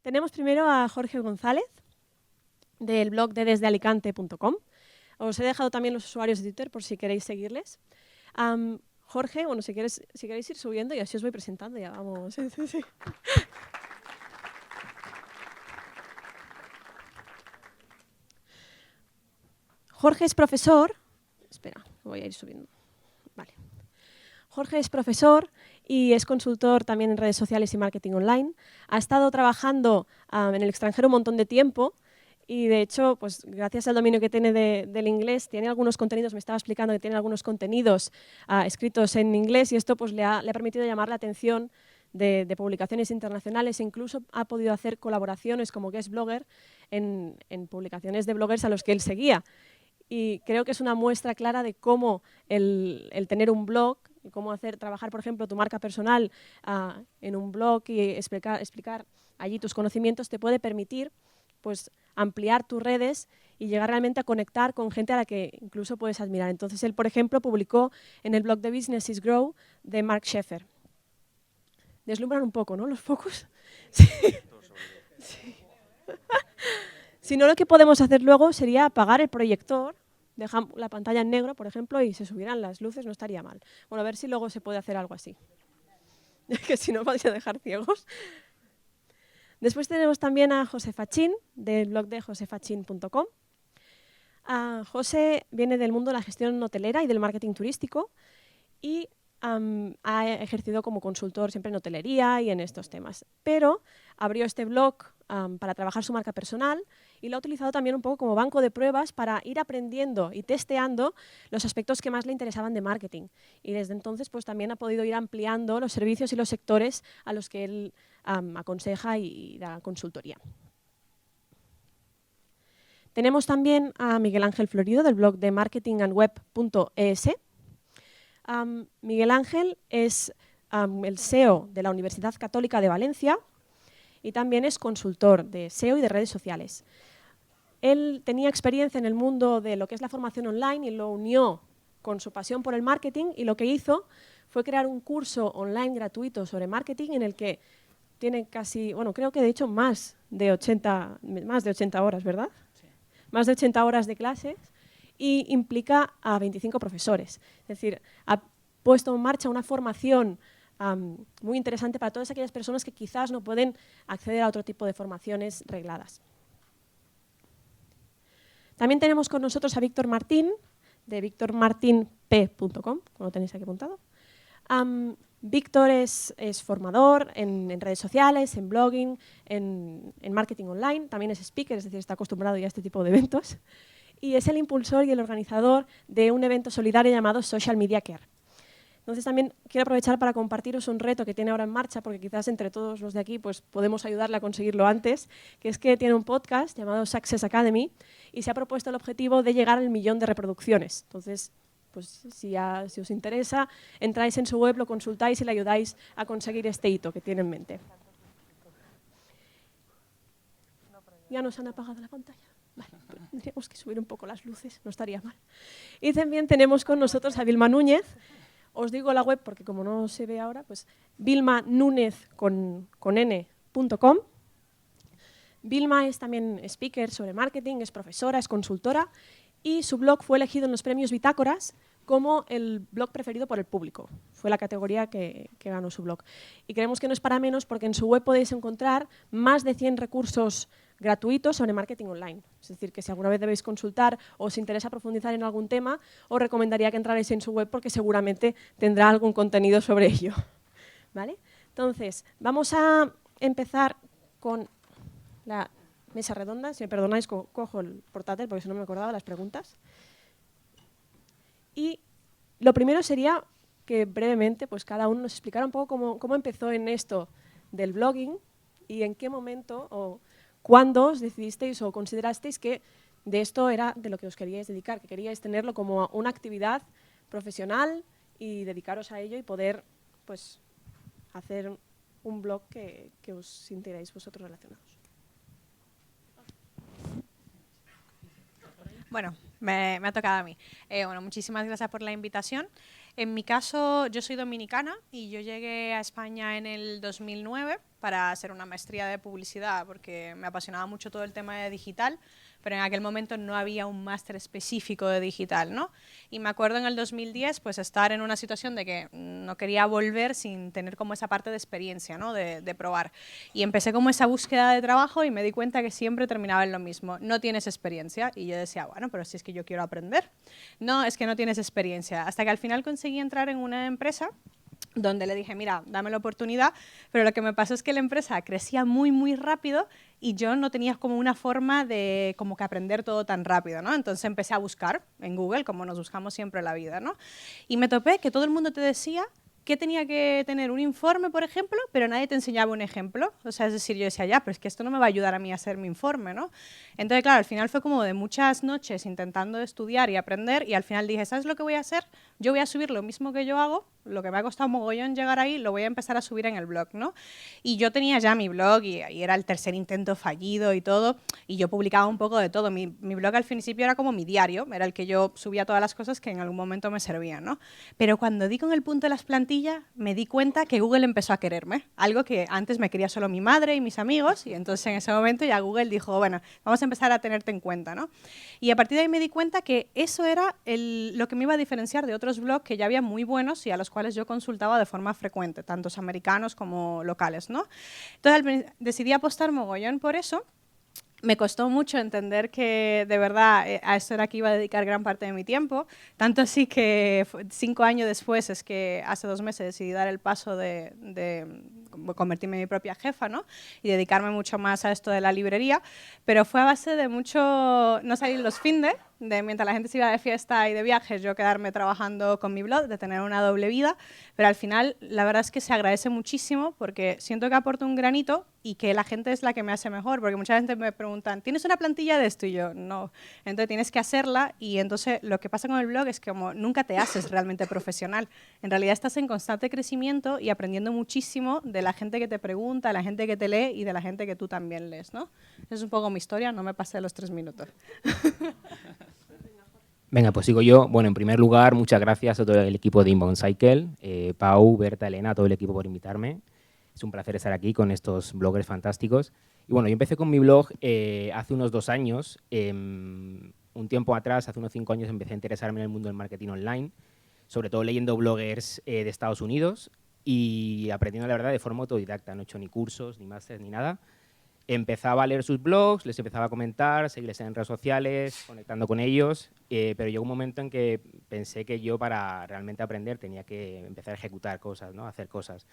Tenemos primero a Jorge González, del blog de desdealicante.com. Os he dejado también los usuarios de Twitter por si queréis seguirles. Jorge, bueno, si queréis ir subiendo y así os voy presentando, ya vamos. Sí. Jorge es profesor. Espera, voy a ir subiendo. Vale. Jorge es profesor y es consultor también en redes sociales y marketing online. Ha estado trabajando en el extranjero un montón de tiempo y, de hecho, pues gracias al dominio que tiene del inglés, tiene algunos contenidos, me estaba explicando que tiene algunos contenidos escritos en inglés y esto pues, le ha permitido llamar la atención de publicaciones internacionales e incluso ha podido hacer colaboraciones como guest blogger en publicaciones de bloggers a los que él seguía. Y creo que es una muestra clara de cómo el tener un blog y cómo trabajar, por ejemplo, tu marca personal en un blog y explicar allí tus conocimientos te puede permitir pues, ampliar tus redes y llegar realmente a conectar con gente a la que incluso puedes admirar. Entonces, él, por ejemplo, publicó en el blog de Business is Grow de Mark Schaefer. Deslumbran un poco, ¿no? Los focos. Sí. Sí. Si no, lo que podemos hacer luego sería apagar el proyector, dejar la pantalla en negro, por ejemplo, y se subieran las luces, no estaría mal. Bueno, a ver si luego se puede hacer algo así. Que si no, vais a dejar ciegos. Después tenemos también a José Fachín, del blog de josefachín.com. José viene del mundo de la gestión hotelera y del marketing turístico y ha ejercido como consultor siempre en hotelería y en estos temas. Pero abrió este blog para trabajar su marca personal y lo ha utilizado también un poco como banco de pruebas para ir aprendiendo y testeando los aspectos que más le interesaban de marketing. Y desde entonces pues, también ha podido ir ampliando los servicios y los sectores a los que él aconseja y da consultoría. Tenemos también a Miguel Ángel Florido del blog de marketingandweb.es. Miguel Ángel es el SEO de la Universidad Católica de Valencia y también es consultor de SEO y de redes sociales. Él tenía experiencia en el mundo de lo que es la formación online y lo unió con su pasión por el marketing y lo que hizo fue crear un curso online gratuito sobre marketing en el que tiene casi, bueno, creo que de hecho más de 80 horas, ¿verdad? Sí. Más de 80 horas de clases y implica a 25 profesores. Es decir, ha puesto en marcha una formación muy interesante para todas aquellas personas que quizás no pueden acceder a otro tipo de formaciones regladas. También tenemos con nosotros a Víctor Martín, de victormartinp.com, como lo tenéis aquí apuntado. Víctor es formador en redes sociales, en blogging, en marketing online, también es speaker, es decir, está acostumbrado ya a este tipo de eventos. Y es el impulsor y el organizador de un evento solidario llamado Social Media Care. Entonces también quiero aprovechar para compartiros un reto que tiene ahora en marcha, porque quizás entre todos los de aquí pues, podemos ayudarle a conseguirlo antes, que es que tiene un podcast llamado Success Academy y se ha propuesto el objetivo de llegar al 1.000.000 de reproducciones. Entonces, pues, si os interesa, entráis en su web, lo consultáis y le ayudáis a conseguir este hito que tiene en mente. Ya nos han apagado la pantalla. Vale, tendríamos que subir un poco las luces, no estaría mal. Y también tenemos con nosotros a Vilma Núñez. Os digo la web porque como no se ve ahora, pues vilmanunez.com. Vilma es también speaker sobre marketing, es profesora, es consultora y su blog fue elegido en los premios Bitácoras como el blog preferido por el público. Fue la categoría que ganó su blog. Y creemos que no es para menos porque en su web podéis encontrar más de 100 recursos gratuitos sobre marketing online. Es decir, que si alguna vez debéis consultar o os interesa profundizar en algún tema, os recomendaría que entrarais en su web porque seguramente tendrá algún contenido sobre ello. ¿Vale? Entonces, vamos a empezar con la mesa redonda. Si me perdonáis, cojo el portátil porque si no me acordaba las preguntas. Y lo primero sería que brevemente pues, cada uno nos explicara un poco cómo empezó en esto del blogging y en qué momento o cuándo os decidisteis o considerasteis que de esto era de lo que os queríais dedicar, que queríais tenerlo como una actividad profesional y dedicaros a ello y poder pues, hacer un blog que os sintierais vosotros relacionados. Bueno, me ha tocado a mí. Bueno, muchísimas gracias por la invitación. En mi caso, yo soy dominicana y yo llegué a España en el 2009 para hacer una maestría de publicidad, porque me apasionaba mucho todo el tema de digital, pero en aquel momento no había un máster específico de digital, ¿no? Y me acuerdo en el 2010 pues estar en una situación de que no quería volver sin tener como esa parte de experiencia, ¿no? De probar. Y empecé como esa búsqueda de trabajo y me di cuenta que siempre terminaba en lo mismo. No tienes experiencia. Y yo decía, bueno, pero si es que yo quiero aprender. No, es que no tienes experiencia. Hasta que al final conseguí entrar en una empresa donde le dije, mira, dame la oportunidad, pero lo que me pasó es que la empresa crecía muy, muy rápido y yo no tenía como una forma de como que aprender todo tan rápido, ¿no? Entonces empecé a buscar en Google, como nos buscamos siempre en la vida, ¿no? Y me topé que todo el mundo te decía que tenía que tener un informe, por ejemplo, pero nadie te enseñaba un ejemplo. O sea, es decir, yo decía, ya, pero es que esto no me va a ayudar a mí a hacer mi informe, ¿no? Entonces, claro, al final fue como de muchas noches intentando estudiar y aprender y al final dije, ¿sabes lo que voy a hacer? Yo voy a subir lo mismo que yo hago, lo que me ha costado mogollón llegar ahí, lo voy a empezar a subir en el blog, ¿no? Y yo tenía ya mi blog y era el tercer intento fallido y todo, y yo publicaba un poco de todo. Mi blog al principio era como mi diario, era el que yo subía todas las cosas que en algún momento me servían, ¿no? Pero cuando di con el punto de las plantillas, me di cuenta que Google empezó a quererme, algo que antes me quería solo mi madre y mis amigos, y entonces en ese momento ya Google dijo, bueno, vamos a empezar a tenerte en cuenta, ¿no? Y a partir de ahí me di cuenta que eso era lo que me iba a diferenciar de otros blogs que ya había muy buenos y a los cuales yo consultaba de forma frecuente, tantos americanos como locales, ¿no? Entonces decidí apostar mogollón por eso. Me costó mucho entender que de verdad a esto era que iba a dedicar gran parte de mi tiempo, tanto así que 5 años después es que hace 2 meses decidí dar el paso de convertirme en mi propia jefa, ¿no? Y dedicarme mucho más a esto de la librería, pero fue a base de mucho no salir los findes, de mientras la gente se iba de fiesta y de viajes, yo quedarme trabajando con mi blog, de tener una doble vida, pero al final la verdad es que se agradece muchísimo porque siento que aporto un granito y que la gente es la que me hace mejor, porque mucha gente me preguntan, ¿tienes una plantilla de esto? Y yo, no. Entonces tienes que hacerla y entonces lo que pasa con el blog es que como nunca te haces realmente profesional. En realidad estás en constante crecimiento y aprendiendo muchísimo de la gente que te pregunta, de la gente que te lee y de la gente que tú también lees, ¿no? Esa es un poco mi historia, no me pasé los 3 minutos. Venga, pues sigo yo. Bueno, en primer lugar, muchas gracias a todo el equipo de Inbound Cycle, Pau, Berta, Elena, a todo el equipo por invitarme. Es un placer estar aquí con estos bloggers fantásticos. Y bueno, yo empecé con mi blog hace unos 2 años. Un tiempo atrás, hace unos 5 años, empecé a interesarme en el mundo del marketing online, sobre todo leyendo bloggers de Estados Unidos y aprendiendo, la verdad, de forma autodidacta. No he hecho ni cursos, ni másteres, ni nada. Empezaba a leer sus blogs, les empezaba a comentar, seguirles en redes sociales, conectando con ellos, pero llegó un momento en que pensé que yo para realmente aprender tenía que empezar a ejecutar cosas, ¿no? A hacer cosas.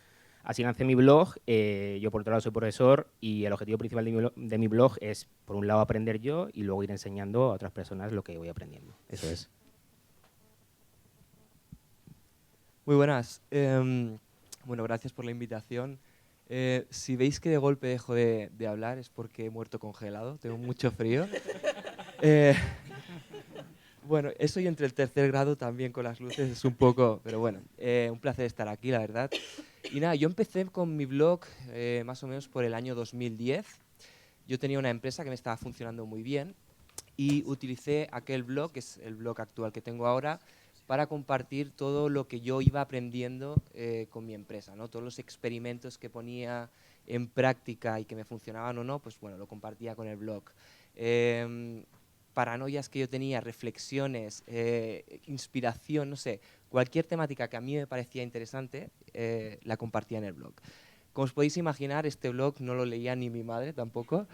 Así lancé mi blog, yo por otro lado soy profesor y el objetivo principal de mi blog es, por un lado, aprender yo y luego ir enseñando a otras personas lo que voy aprendiendo. Eso es. Muy buenas. Bueno, gracias por la invitación. Si veis que de golpe dejo de hablar es porque he muerto congelado, tengo mucho frío. Bueno, eso y entre el tercer grado también con las luces es un poco, pero bueno, un placer estar aquí, la verdad. Y nada, yo empecé con mi blog más o menos por el año 2010. Yo tenía una empresa que me estaba funcionando muy bien y utilicé aquel blog, que es el blog actual que tengo ahora, para compartir todo lo que yo iba aprendiendo con mi empresa, ¿no? Todos los experimentos que ponía en práctica y que me funcionaban o no, pues bueno, lo compartía con el blog. Paranoias que yo tenía, reflexiones, inspiración, no sé, cualquier temática que a mí me parecía interesante, la compartía en el blog. Como os podéis imaginar, este blog no lo leía ni mi madre tampoco,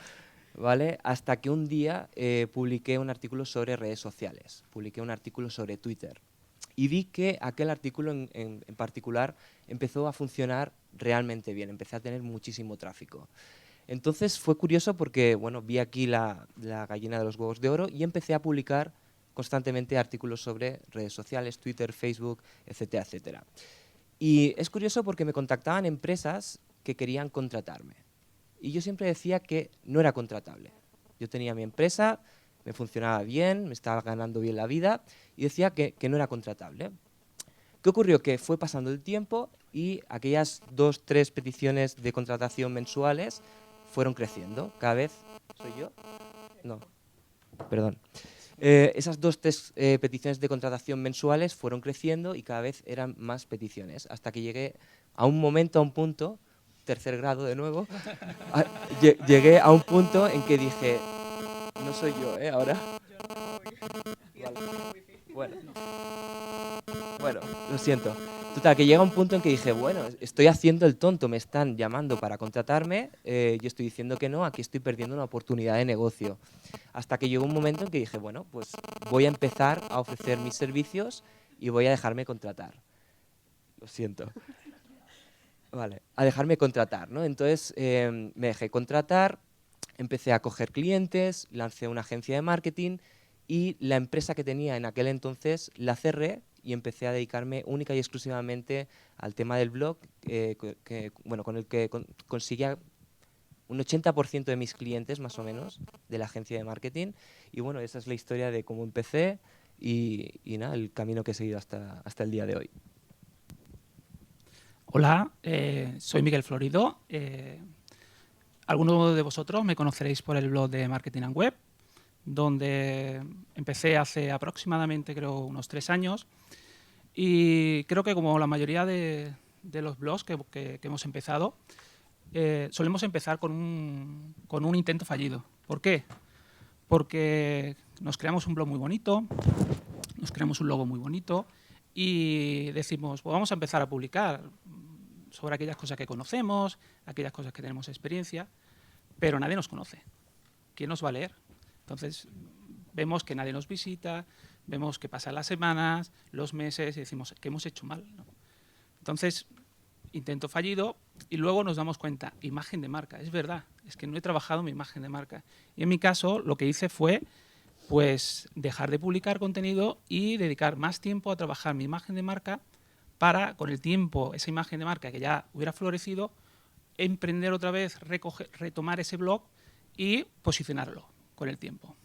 ¿vale? Hasta que un día publiqué un artículo sobre redes sociales, publiqué un artículo sobre Twitter. Y vi que aquel artículo en particular empezó a funcionar realmente bien, empecé a tener muchísimo tráfico. Entonces fue curioso porque bueno, vi aquí la gallina de los huevos de oro y empecé a publicar constantemente artículos sobre redes sociales, Twitter, Facebook, etcétera, etcétera. Y es curioso porque me contactaban empresas que querían contratarme. Y yo siempre decía que no era contratable. Yo tenía mi empresa, me funcionaba bien, me estaba ganando bien la vida y decía que no era contratable. ¿Qué ocurrió? Que fue pasando el tiempo y aquellas 2, 3 peticiones de contratación mensuales fueron creciendo. Cada vez... ¿Soy yo? No. Perdón. Esas 2, 3 peticiones de contratación mensuales fueron creciendo y cada vez eran más peticiones, hasta que llegué a un momento, a un punto tercer grado de nuevo, llegué a un punto en que dije, no soy yo, ahora. Vale. Bueno, lo siento. Total, que llega un punto en que dije, bueno, estoy haciendo el tonto, me están llamando para contratarme, yo estoy diciendo que no, aquí estoy perdiendo una oportunidad de negocio. Hasta que llegó un momento en que dije, bueno, pues voy a empezar a ofrecer mis servicios y voy a dejarme contratar. Lo siento. Vale, a dejarme contratar, ¿no? Entonces me dejé contratar, empecé a coger clientes, lancé una agencia de marketing y la empresa que tenía en aquel entonces la cerré y empecé a dedicarme única y exclusivamente al tema del blog, bueno, con el que conseguía un 80% de mis clientes, más o menos, de la agencia de marketing. Y bueno, esa es la historia de cómo empecé y nada, el camino que he seguido hasta el día de hoy. Hola, soy Miguel Florido. Algunos de vosotros me conoceréis por el blog de Marketing and Web, donde empecé hace aproximadamente, creo, unos 3 años. Y creo que como la mayoría de los blogs que hemos empezado, solemos empezar con un intento fallido. ¿Por qué? Porque nos creamos un blog muy bonito, nos creamos un logo muy bonito y decimos, pues vamos a empezar a publicar sobre aquellas cosas que conocemos, aquellas cosas que tenemos experiencia, pero nadie nos conoce. ¿Quién nos va a leer? Entonces, vemos que nadie nos visita, vemos que pasan las semanas, los meses y decimos, ¿qué hemos hecho mal? ¿No? Entonces, intento fallido y luego nos damos cuenta, imagen de marca. Es verdad, es que no he trabajado mi imagen de marca. Y en mi caso, lo que hice fue pues, dejar de publicar contenido y dedicar más tiempo a trabajar mi imagen de marca para, con el tiempo, esa imagen de marca que ya hubiera florecido, emprender otra vez, retomar ese blog y posicionarlo con el tiempo.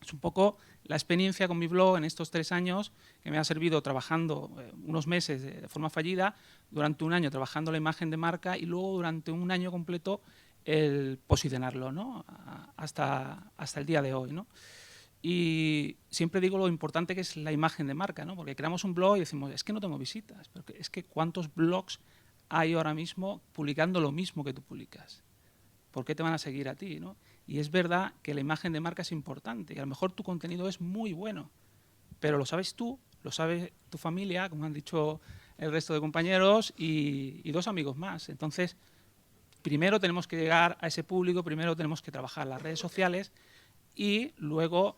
Es un poco la experiencia con mi blog en estos 3 años que me ha servido trabajando unos meses de forma fallida, durante un año trabajando la imagen de marca y luego durante un año completo el posicionarlo, ¿no? hasta el día de hoy, ¿no? Y siempre digo lo importante que es la imagen de marca, ¿no? Porque creamos un blog y decimos, es que no tengo visitas, pero es que ¿cuántos blogs hay ahora mismo publicando lo mismo que tú publicas? ¿Por qué te van a seguir a ti, ¿no? Y es verdad que la imagen de marca es importante y a lo mejor tu contenido es muy bueno, pero lo sabes tú, lo sabe tu familia, como han dicho el resto de compañeros, y 2 amigos más. Entonces, primero tenemos que llegar a ese público, primero tenemos que trabajar las redes sociales y luego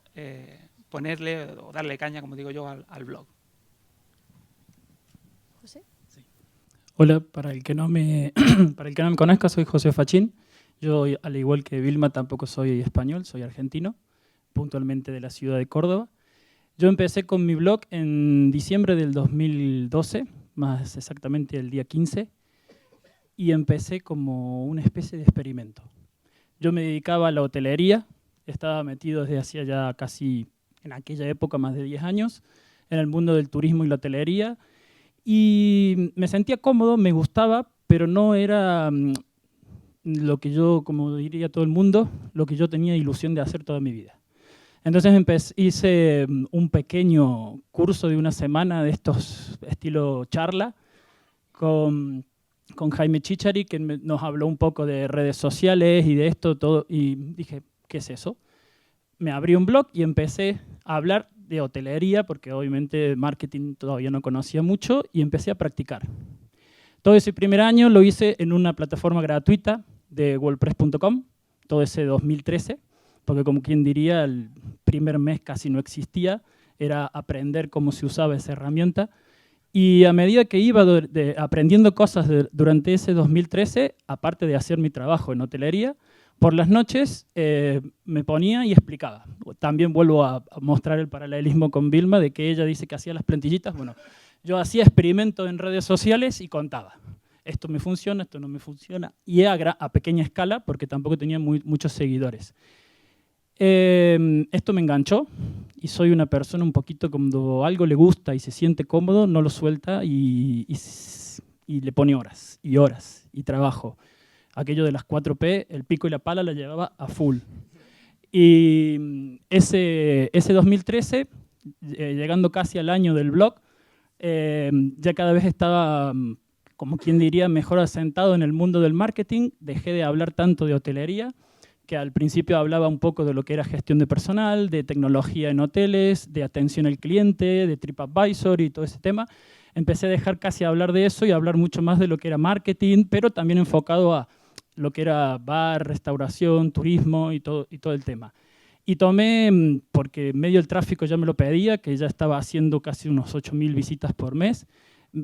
ponerle o darle caña, como digo yo, al blog. José. Sí. Hola, para el que no me conozca, soy José Fachín. Yo, al igual que Vilma, tampoco soy español, soy argentino, puntualmente de la ciudad de Córdoba. Yo empecé con mi blog en diciembre del 2012, más exactamente el día 15, y empecé como una especie de experimento. Yo me dedicaba a la hotelería, estaba metido desde hacía ya casi, en aquella época, más de 10 años, en el mundo del turismo y la hotelería, y me sentía cómodo, me gustaba, pero no era lo que yo, como diría todo el mundo, lo que yo tenía ilusión de hacer toda mi vida. Entonces hice un pequeño curso de una semana de estos estilo charla con Jaime Chichari, que nos habló un poco de redes sociales y de esto todo, y dije, ¿qué es eso? Me abrí un blog y empecé a hablar de hotelería, porque obviamente marketing todavía no conocía mucho, y empecé a practicar. Todo ese primer año lo hice en una plataforma gratuita de wordpress.com, todo ese 2013, porque como quien diría, el primer mes casi no existía, era aprender cómo se usaba esa herramienta. Y a medida que iba aprendiendo cosas durante ese 2013, aparte de hacer mi trabajo en hotelería, por las noches me ponía y explicaba. También vuelvo a mostrar el paralelismo con Vilma, de que ella dice que hacía las plantillitas. Bueno, yo hacía experimentos en redes sociales y contaba. Esto me funciona, esto no me funciona. Y a pequeña escala, porque tampoco tenía muchos seguidores. Esto me enganchó y soy una persona un poquito cuando algo le gusta y se siente cómodo, no lo suelta y le pone horas y horas y trabajo. Aquello de las 4P, el pico y la pala la llevaba a full. Y ese 2013, llegando casi al año del blog, ya cada vez estaba como quien diría, mejor asentado en el mundo del marketing. Dejé de hablar tanto de hotelería, que al principio hablaba un poco de lo que era gestión de personal, de tecnología en hoteles, de atención al cliente, de TripAdvisor y todo ese tema. Empecé a dejar casi hablar de eso y a hablar mucho más de lo que era marketing, pero también enfocado a lo que era bar, restauración, turismo y todo el tema. Y tomé, porque medio el tráfico ya me lo pedía, que ya estaba haciendo casi unos 8.000 visitas por mes,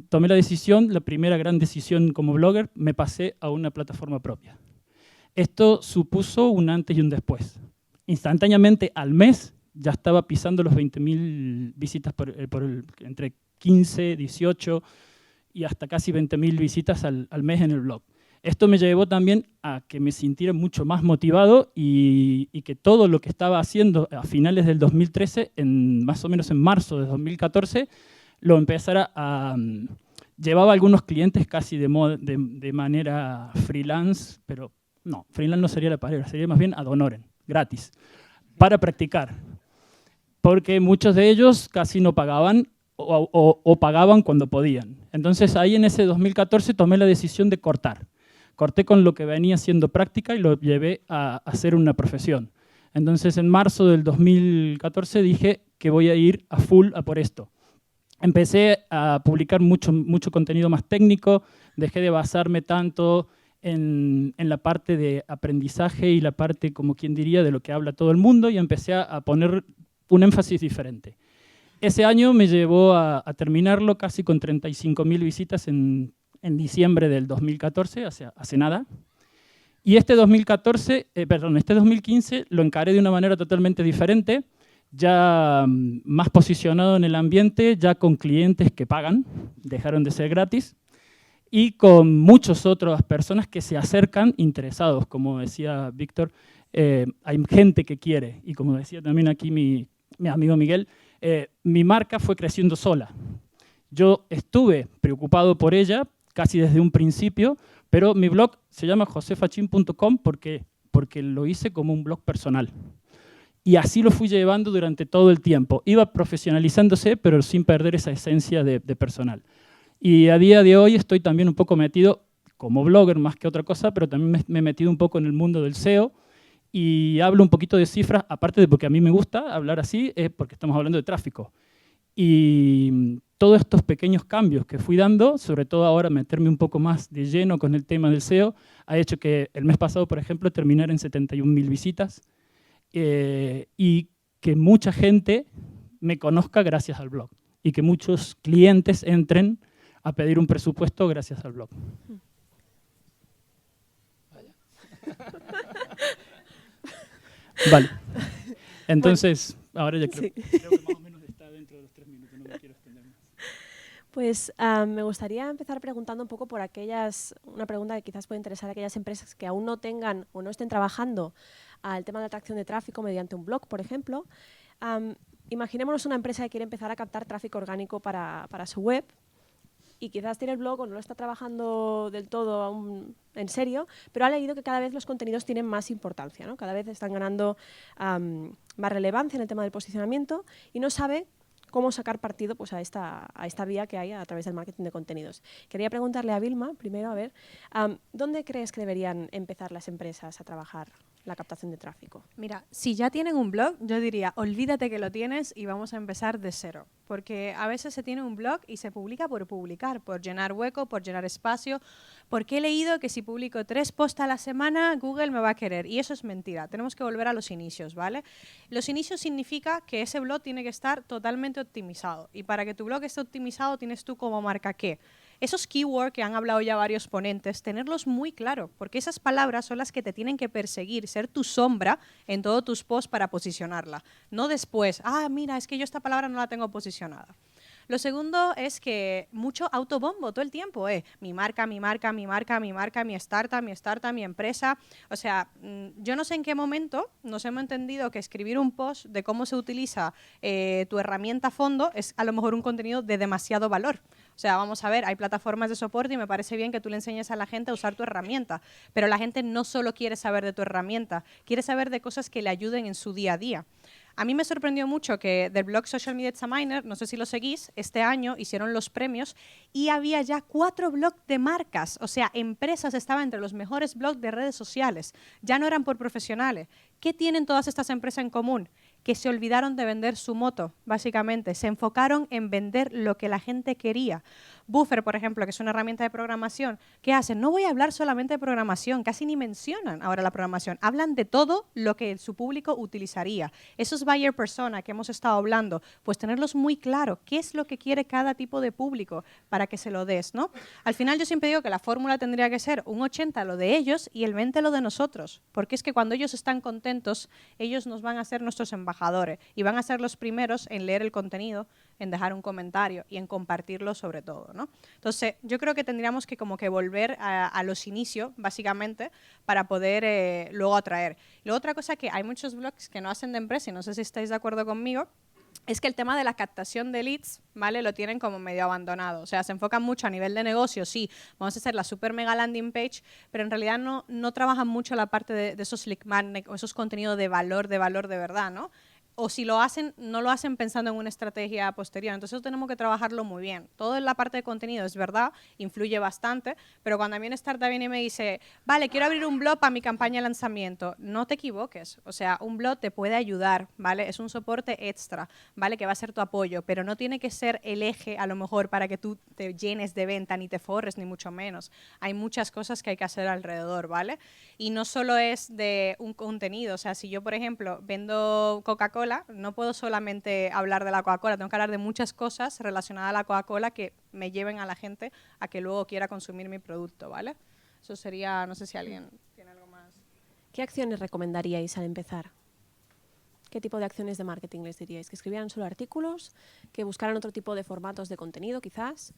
tomé la decisión, la primera gran decisión como blogger, me pasé a una plataforma propia. Esto supuso un antes y un después. Instantáneamente, al mes, ya estaba pisando los 20.000 visitas entre 15, 18 y hasta casi 20.000 visitas al mes en el blog. Esto me llevó también a que me sintiera mucho más motivado y que todo lo que estaba haciendo a finales del 2013, más o menos en marzo de 2014, lo empezara a... Llevaba algunos clientes casi de manera freelance, pero no, freelance no sería la palabra, sería más bien ad honorem, gratis, para practicar. Porque muchos de ellos casi no pagaban o pagaban cuando podían. Entonces ahí en ese 2014 tomé la decisión de cortar. Corté con lo que venía siendo práctica y lo llevé a hacer una profesión. Entonces en marzo del 2014 dije que voy a ir a full a por esto. Empecé a publicar mucho contenido más técnico, dejé de basarme tanto en la parte de aprendizaje y la parte, como quien diría, de lo que habla todo el mundo, y empecé a poner un énfasis diferente. Ese año me llevó a terminarlo casi con 35.000 visitas en diciembre del 2014, hace nada. Y este 2015 lo encaré de una manera totalmente diferente, ya más posicionado en el ambiente, ya con clientes que pagan, dejaron de ser gratis, y con muchas otras personas que se acercan interesados. Como decía Víctor, hay gente que quiere, y como decía también aquí mi amigo Miguel, mi marca fue creciendo sola. Yo estuve preocupado por ella casi desde un principio, pero mi blog se llama josefachin.com porque lo hice como un blog personal. Y así lo fui llevando durante todo el tiempo. Iba profesionalizándose, pero sin perder esa esencia de personal. Y a día de hoy estoy también un poco metido, como blogger más que otra cosa, pero también me he metido un poco en el mundo del SEO y hablo un poquito de cifras, aparte de porque a mí me gusta hablar así, es porque estamos hablando de tráfico. Y todos estos pequeños cambios que fui dando, sobre todo ahora meterme un poco más de lleno con el tema del SEO, ha hecho que el mes pasado, por ejemplo, terminara en 71.000 visitas y que mucha gente me conozca gracias al blog y que muchos clientes entren a pedir un presupuesto gracias al blog. Vale. Entonces, bueno, ahora ya creo que más o menos está dentro de los 3 minutos, no me quiero extender más. Pues me gustaría empezar preguntando un poco por una pregunta que quizás puede interesar a aquellas empresas que aún no tengan o no estén trabajando al tema de atracción de tráfico mediante un blog, por ejemplo. Imaginémonos una empresa que quiere empezar a captar tráfico orgánico para su web, y quizás tiene el blog o no lo está trabajando del todo aún en serio, pero ha leído que cada vez los contenidos tienen más importancia, ¿no? Cada vez están ganando más relevancia en el tema del posicionamiento y no sabe cómo sacar partido pues, a esta vía que hay a través del marketing de contenidos. Quería preguntarle a Vilma, primero, a ver, ¿dónde crees que deberían empezar las empresas a trabajar la captación de tráfico? Mira, si ya tienen un blog, yo diría, olvídate que lo tienes y vamos a empezar de cero. Porque a veces se tiene un blog y se publica por publicar, por llenar hueco, por llenar espacio. Porque he leído que si publico 3 posts a la semana, Google me va a querer. Y eso es mentira. Tenemos que volver a los inicios, ¿vale? Los inicios significa que ese blog tiene que estar totalmente optimizado. Y para que tu blog esté optimizado, tienes tú como marca ¿qué? Esos keywords que han hablado ya varios ponentes, tenerlos muy claro, porque esas palabras son las que te tienen que perseguir, ser tu sombra en todos tus posts para posicionarla. No después, mira, es que yo esta palabra no la tengo posicionada. Lo segundo es que mucho autobombo todo el tiempo, mi marca, mi marca, mi marca, mi marca, mi startup, mi empresa. O sea, yo no sé en qué momento nos hemos entendido que escribir un post de cómo se utiliza tu herramienta a fondo es a lo mejor un contenido de demasiado valor. O sea, vamos a ver, hay plataformas de soporte y me parece bien que tú le enseñes a la gente a usar tu herramienta, pero la gente no solo quiere saber de tu herramienta, quiere saber de cosas que le ayuden en su día a día. A mí me sorprendió mucho que del blog Social Media Examiner, no sé si lo seguís, este año hicieron los premios y había ya 4 blogs de marcas, o sea, empresas estaban entre los mejores blogs de redes sociales, ya no eran por profesionales. ¿Qué tienen todas estas empresas en común? Que se olvidaron de vender su moto, básicamente. Se enfocaron en vender lo que la gente quería. Buffer, por ejemplo, que es una herramienta de programación, ¿qué hacen? No voy a hablar solamente de programación, casi ni mencionan ahora la programación. Hablan de todo lo que su público utilizaría. Esos buyer persona que hemos estado hablando, pues tenerlos muy claro, qué es lo que quiere cada tipo de público para que se lo des, ¿no? Al final yo siempre digo que la fórmula tendría que ser un 80 lo de ellos y el 20 lo de nosotros, porque es que cuando ellos están contentos, ellos nos van a ser nuestros embajadores y van a ser los primeros en leer el contenido, en dejar un comentario y en compartirlo sobre todo, ¿no? Entonces, yo creo que tendríamos que como que volver a los inicios, básicamente, para poder luego atraer. Luego otra cosa que hay muchos blogs que no hacen de empresa, y no sé si estáis de acuerdo conmigo, es que el tema de la captación de leads, ¿vale? Lo tienen como medio abandonado. O sea, se enfocan mucho a nivel de negocio, sí, vamos a hacer la super mega landing page, pero en realidad no trabajan mucho la parte de esos lead magnet o esos contenidos de valor de verdad, ¿no? O si lo hacen, no lo hacen pensando en una estrategia posterior. Entonces, eso tenemos que trabajarlo muy bien. Todo en la parte de contenido es verdad, influye bastante, pero cuando a mí una startup viene y me dice, vale, quiero abrir un blog para mi campaña de lanzamiento, no te equivoques. O sea, un blog te puede ayudar, ¿vale? Es un soporte extra, ¿vale? Que va a ser tu apoyo, pero no tiene que ser el eje, a lo mejor, para que tú te llenes de venta, ni te forres, ni mucho menos. Hay muchas cosas que hay que hacer alrededor, ¿vale? Y no solo es de un contenido. O sea, si yo, por ejemplo, vendo Coca-Cola, no puedo solamente hablar de la Coca-Cola, tengo que hablar de muchas cosas relacionadas a la Coca-Cola que me lleven a la gente a que luego quiera consumir mi producto, ¿vale? Eso sería, no sé si alguien tiene algo más. ¿Qué acciones recomendaríais al empezar? ¿Qué tipo de acciones de marketing les diríais? ¿Que escribieran solo artículos? ¿Que buscaran otro tipo de formatos de contenido, quizás?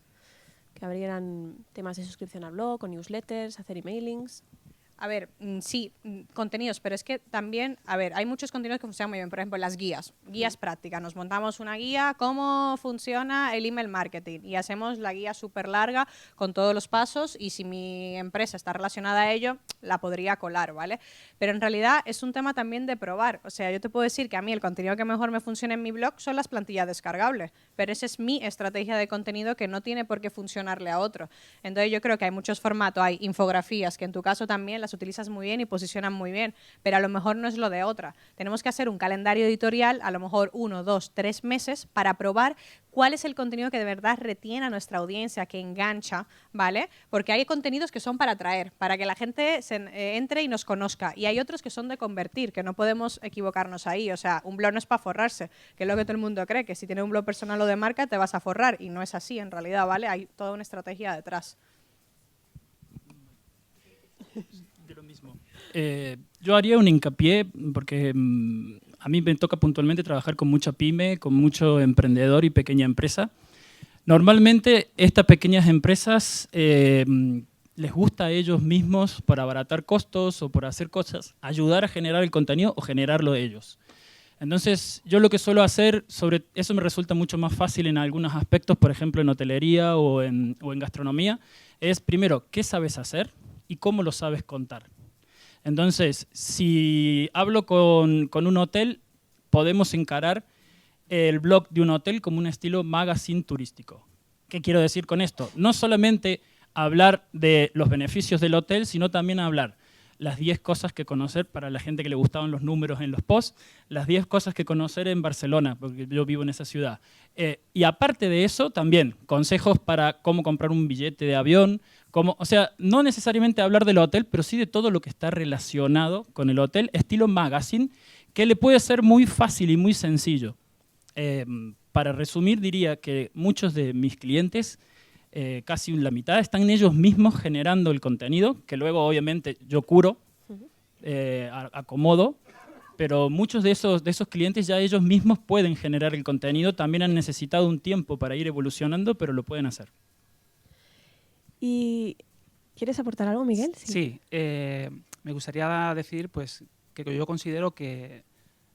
¿Que abrieran temas de suscripción a blog o newsletters, hacer emailings? A ver, sí, contenidos, pero es que también, a ver, hay muchos contenidos que funcionan muy bien. Por ejemplo, las guías prácticas. Nos montamos una guía, cómo funciona el email marketing, y hacemos la guía súper larga con todos los pasos, y si mi empresa está relacionada a ello, la podría colar, ¿vale? Pero en realidad es un tema también de probar. O sea, yo te puedo decir que a mí el contenido que mejor me funciona en mi blog son las plantillas descargables, pero esa es mi estrategia de contenido que no tiene por qué funcionarle a otro. Entonces yo creo que hay muchos formatos, hay infografías, que en tu caso también las utilizas muy bien y posicionan muy bien, pero a lo mejor no es lo de otra. Tenemos que hacer un calendario editorial, a lo mejor 1, 2, 3 meses, para probar cuál es el contenido que de verdad retiene a nuestra audiencia, que engancha, ¿vale? Porque hay contenidos que son para atraer, para que la gente entre y nos conozca, y hay otros que son de convertir, que no podemos equivocarnos ahí. O sea, un blog no es para forrarse, que es lo que todo el mundo cree, que si tienes un blog personal o de marca te vas a forrar, y no es así en realidad, ¿vale? Hay toda una estrategia detrás. De lo mismo. Yo haría un hincapié porque a mí me toca puntualmente trabajar con mucha pyme, con mucho emprendedor y pequeña empresa. Normalmente estas pequeñas empresas les gusta a ellos mismos, por abaratar costos o por hacer cosas, ayudar a generar el contenido o generarlo ellos. Entonces, yo lo que suelo hacer, sobre eso me resulta mucho más fácil en algunos aspectos, por ejemplo en hotelería o en gastronomía, es primero, ¿qué sabes hacer y cómo lo sabes contar? Entonces, si hablo con un hotel, podemos encarar el blog de un hotel como un estilo magazine turístico. ¿Qué quiero decir con esto? No solamente hablar de los beneficios del hotel, sino también hablar las 10 cosas que conocer para la gente que le gustaban los números en los posts, las 10 cosas que conocer en Barcelona, porque yo vivo en esa ciudad. Y aparte de eso, también consejos para cómo comprar un billete de avión, o sea, no necesariamente hablar del hotel, pero sí de todo lo que está relacionado con el hotel, estilo magazine, que le puede ser muy fácil y muy sencillo. Para resumir, diría que muchos de mis clientes, casi la mitad, están ellos mismos generando el contenido, que luego obviamente yo curo, acomodo, pero muchos de esos clientes ya ellos mismos pueden generar el contenido, también han necesitado un tiempo para ir evolucionando, pero lo pueden hacer. ¿Y quieres aportar algo, Miguel? Sí, me gustaría decir pues, que yo considero que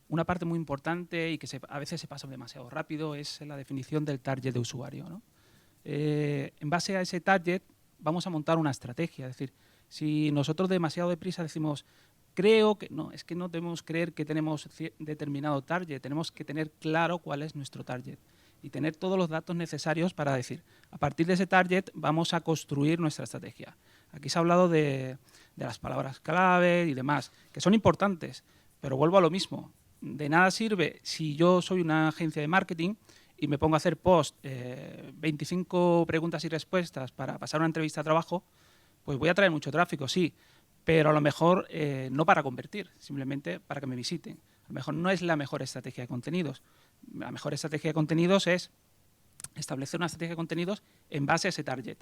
una parte muy importante y que a veces se pasa demasiado rápido es la definición del target de usuario, ¿no? En base a ese target vamos a montar una estrategia. Es decir, si nosotros demasiado deprisa decimos creo que no, es que no debemos creer que tenemos determinado target, tenemos que tener claro cuál es nuestro target y tener todos los datos necesarios para decir, a partir de ese target vamos a construir nuestra estrategia. Aquí se ha hablado de las palabras clave y demás, que son importantes, pero vuelvo a lo mismo. De nada sirve si yo soy una agencia de marketing y me pongo a hacer 25 preguntas y respuestas para pasar una entrevista de trabajo, pues voy a traer mucho tráfico, sí, pero a lo mejor no para convertir, simplemente para que me visiten. A lo mejor no es la mejor estrategia de contenidos. La mejor estrategia de contenidos es establecer una estrategia de contenidos en base a ese target.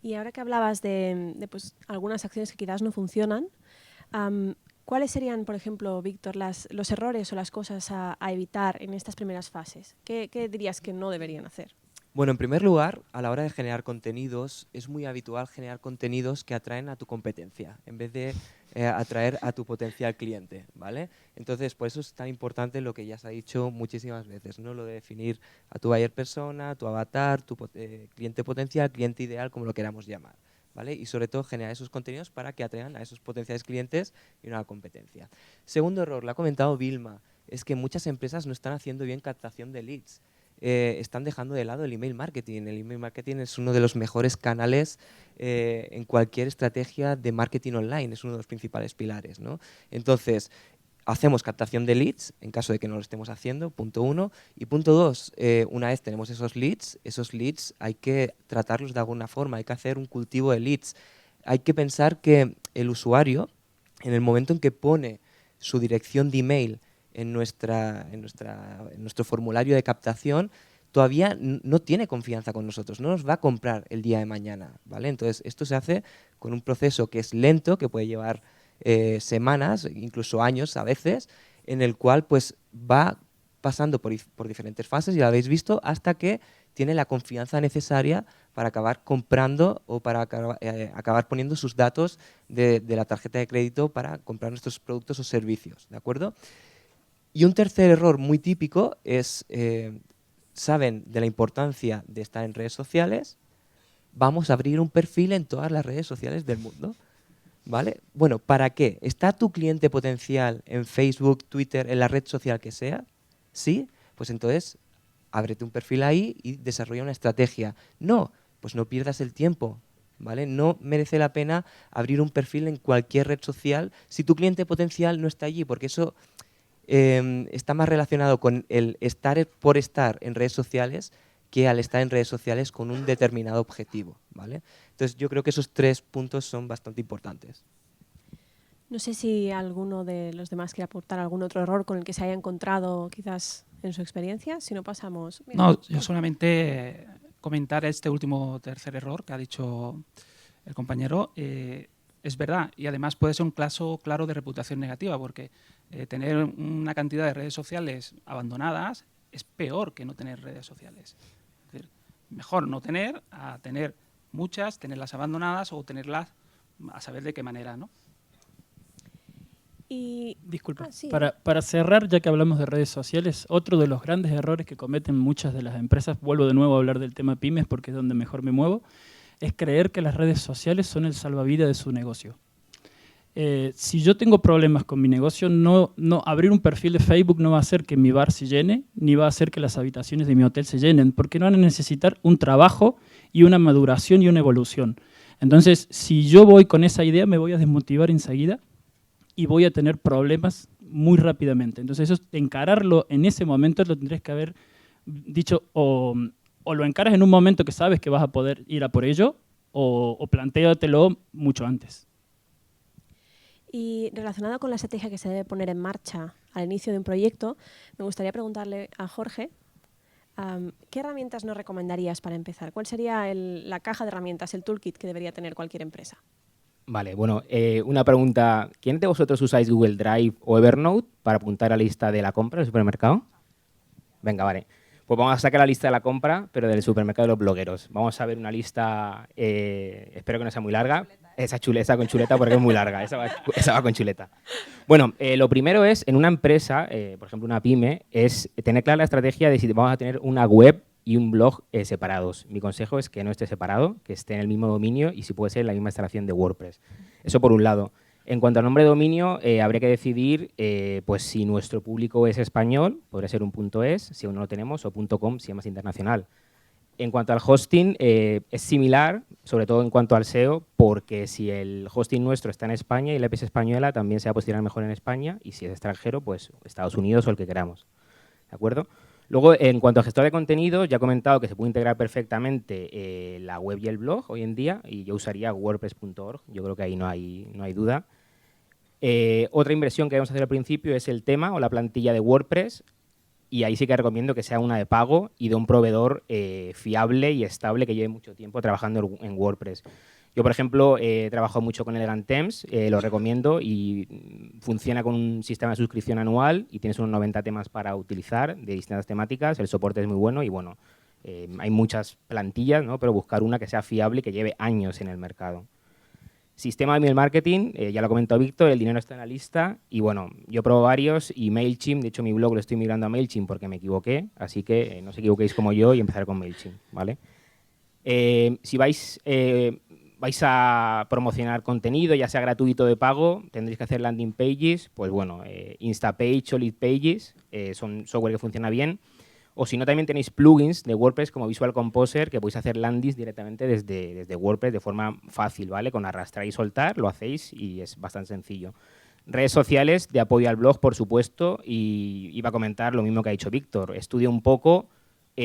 Y ahora que hablabas de pues, algunas acciones que quizás no funcionan, ¿cuáles serían, por ejemplo, Víctor, los errores o las cosas a evitar en estas primeras fases? ¿Qué dirías que no deberían hacer? Bueno, en primer lugar, a la hora de generar contenidos, es muy habitual generar contenidos que atraen a tu competencia, en vez de atraer a tu potencial cliente, ¿vale? Entonces, por eso es tan importante lo que ya se ha dicho muchísimas veces, ¿no? Lo de definir a tu buyer persona, tu avatar, tu cliente potencial, cliente ideal, como lo queramos llamar, ¿vale? Y sobre todo generar esos contenidos para que atraigan a esos potenciales clientes y no a la competencia. Segundo error, lo ha comentado Vilma, es que muchas empresas no están haciendo bien captación de leads. Están dejando de lado el email marketing. El email marketing es uno de los mejores canales en cualquier estrategia de marketing online, es uno de los principales pilares, ¿no? Entonces, hacemos captación de leads en caso de que no lo estemos haciendo, punto 1. Y punto 2, una vez tenemos esos leads hay que tratarlos de alguna forma, hay que hacer un cultivo de leads. Hay que pensar que el usuario, en el momento en que pone su dirección de email en nuestro formulario de captación, todavía no tiene confianza con nosotros, no nos va a comprar el día de mañana, ¿vale? Entonces, esto se hace con un proceso que es lento, que puede llevar semanas, incluso años a veces, en el cual pues va pasando por diferentes fases, ya lo habéis visto, hasta que tiene la confianza necesaria para acabar comprando o para acabar poniendo sus datos de la tarjeta de crédito para comprar nuestros productos o servicios, ¿de acuerdo? Y un tercer error muy típico es, saben de la importancia de estar en redes sociales, vamos a abrir un perfil en todas las redes sociales del mundo, ¿vale? Bueno, ¿para qué? ¿Está tu cliente potencial en Facebook, Twitter, en la red social que sea? ¿Sí? Pues entonces, ábrete un perfil ahí y desarrolla una estrategia. No, pues no pierdas el tiempo, ¿vale? No merece la pena abrir un perfil en cualquier red social si tu cliente potencial no está allí, porque eso está más relacionado con el estar por estar en redes sociales que al estar en redes sociales con un determinado objetivo, ¿vale? Entonces yo creo que esos 3 puntos son bastante importantes. No sé si alguno de los demás quiere aportar algún otro error con el que se haya encontrado quizás en su experiencia. Si no, pasamos... Mira. No, yo solamente comentar este último tercer error que ha dicho el compañero. Es verdad, y además puede ser un caso claro de reputación negativa, porque tener una cantidad de redes sociales abandonadas es peor que no tener redes sociales. Es decir, mejor no tener a tener muchas, tenerlas abandonadas o tenerlas a saber de qué manera, ¿no? Y... Disculpa, sí. para cerrar, ya que hablamos de redes sociales, otro de los grandes errores que cometen muchas de las empresas, vuelvo de nuevo a hablar del tema pymes porque es donde mejor me muevo, es creer que las redes sociales son el salvavidas de su negocio. Si yo tengo problemas con mi negocio, no abrir un perfil de Facebook no va a hacer que mi bar se llene, ni va a hacer que las habitaciones de mi hotel se llenen, porque no van a necesitar un trabajo y una maduración y una evolución. Entonces, si yo voy con esa idea, me voy a desmotivar enseguida y voy a tener problemas muy rápidamente. Entonces, eso, encararlo en ese momento lo tendrías que haber dicho o lo encaras en un momento que sabes que vas a poder ir a por ello, o plantéatelo mucho antes. Y relacionado con la estrategia que se debe poner en marcha al inicio de un proyecto, me gustaría preguntarle a Jorge, ¿qué herramientas nos recomendarías para empezar? ¿Cuál sería la caja de herramientas, el toolkit que debería tener cualquier empresa? Vale, bueno, una pregunta. ¿Quién de vosotros usáis Google Drive o Evernote para apuntar a la lista de la compra del supermercado? Venga, vale. Pues vamos a sacar la lista de la compra, pero del supermercado de los blogueros. Vamos a ver una lista, espero que no sea muy larga. Esa con chuleta porque es muy larga, esa va con chuleta. Bueno, lo primero es, en una empresa, por ejemplo una pyme, es tener clara la estrategia de si vamos a tener una web y un blog separados. Mi consejo es que no esté separado, que esté en el mismo dominio y si puede ser en la misma instalación de WordPress. Eso por un lado. En cuanto al nombre de dominio, habría que decidir pues si nuestro público es español, podría ser un .es, si aún no lo tenemos, o .com, si es más internacional. En cuanto al hosting, es similar, sobre todo en cuanto al SEO, porque si el hosting nuestro está en España y la IP es española, también se va a posicionar mejor en España, y si es extranjero, pues Estados Unidos o el que queramos. ¿De acuerdo? Luego, en cuanto a gestor de contenido, ya he comentado que se puede integrar perfectamente la web y el blog hoy en día, y yo usaría wordpress.org, yo creo que ahí no hay duda. Otra inversión que debemos hacer al principio es el tema o la plantilla de WordPress, y ahí sí que recomiendo que sea una de pago y de un proveedor fiable y estable que lleve mucho tiempo trabajando en WordPress. Yo, por ejemplo, he trabajado mucho con Elegant Themes, lo recomiendo, y funciona con un sistema de suscripción anual y tienes unos 90 temas para utilizar de distintas temáticas, el soporte es muy bueno y bueno, hay muchas plantillas, ¿no? Pero buscar una que sea fiable y que lleve años en el mercado. Sistema de email marketing, ya lo comentó Víctor, el dinero está en la lista y bueno, yo probo varios y MailChimp, de hecho mi blog lo estoy migrando a MailChimp porque me equivoqué, así que no os equivoquéis como yo y empezar con MailChimp, ¿vale? Si vais a promocionar contenido, ya sea gratuito o de pago, tendréis que hacer landing pages, pues bueno, Instapage o Leadpages, son software que funciona bien. O si no, también tenéis plugins de WordPress como Visual Composer que podéis hacer landings directamente desde WordPress de forma fácil, ¿vale? Con arrastrar y soltar lo hacéis y es bastante sencillo. Redes sociales de apoyo al blog, por supuesto, y iba a comentar lo mismo que ha dicho Víctor. Estudia un poco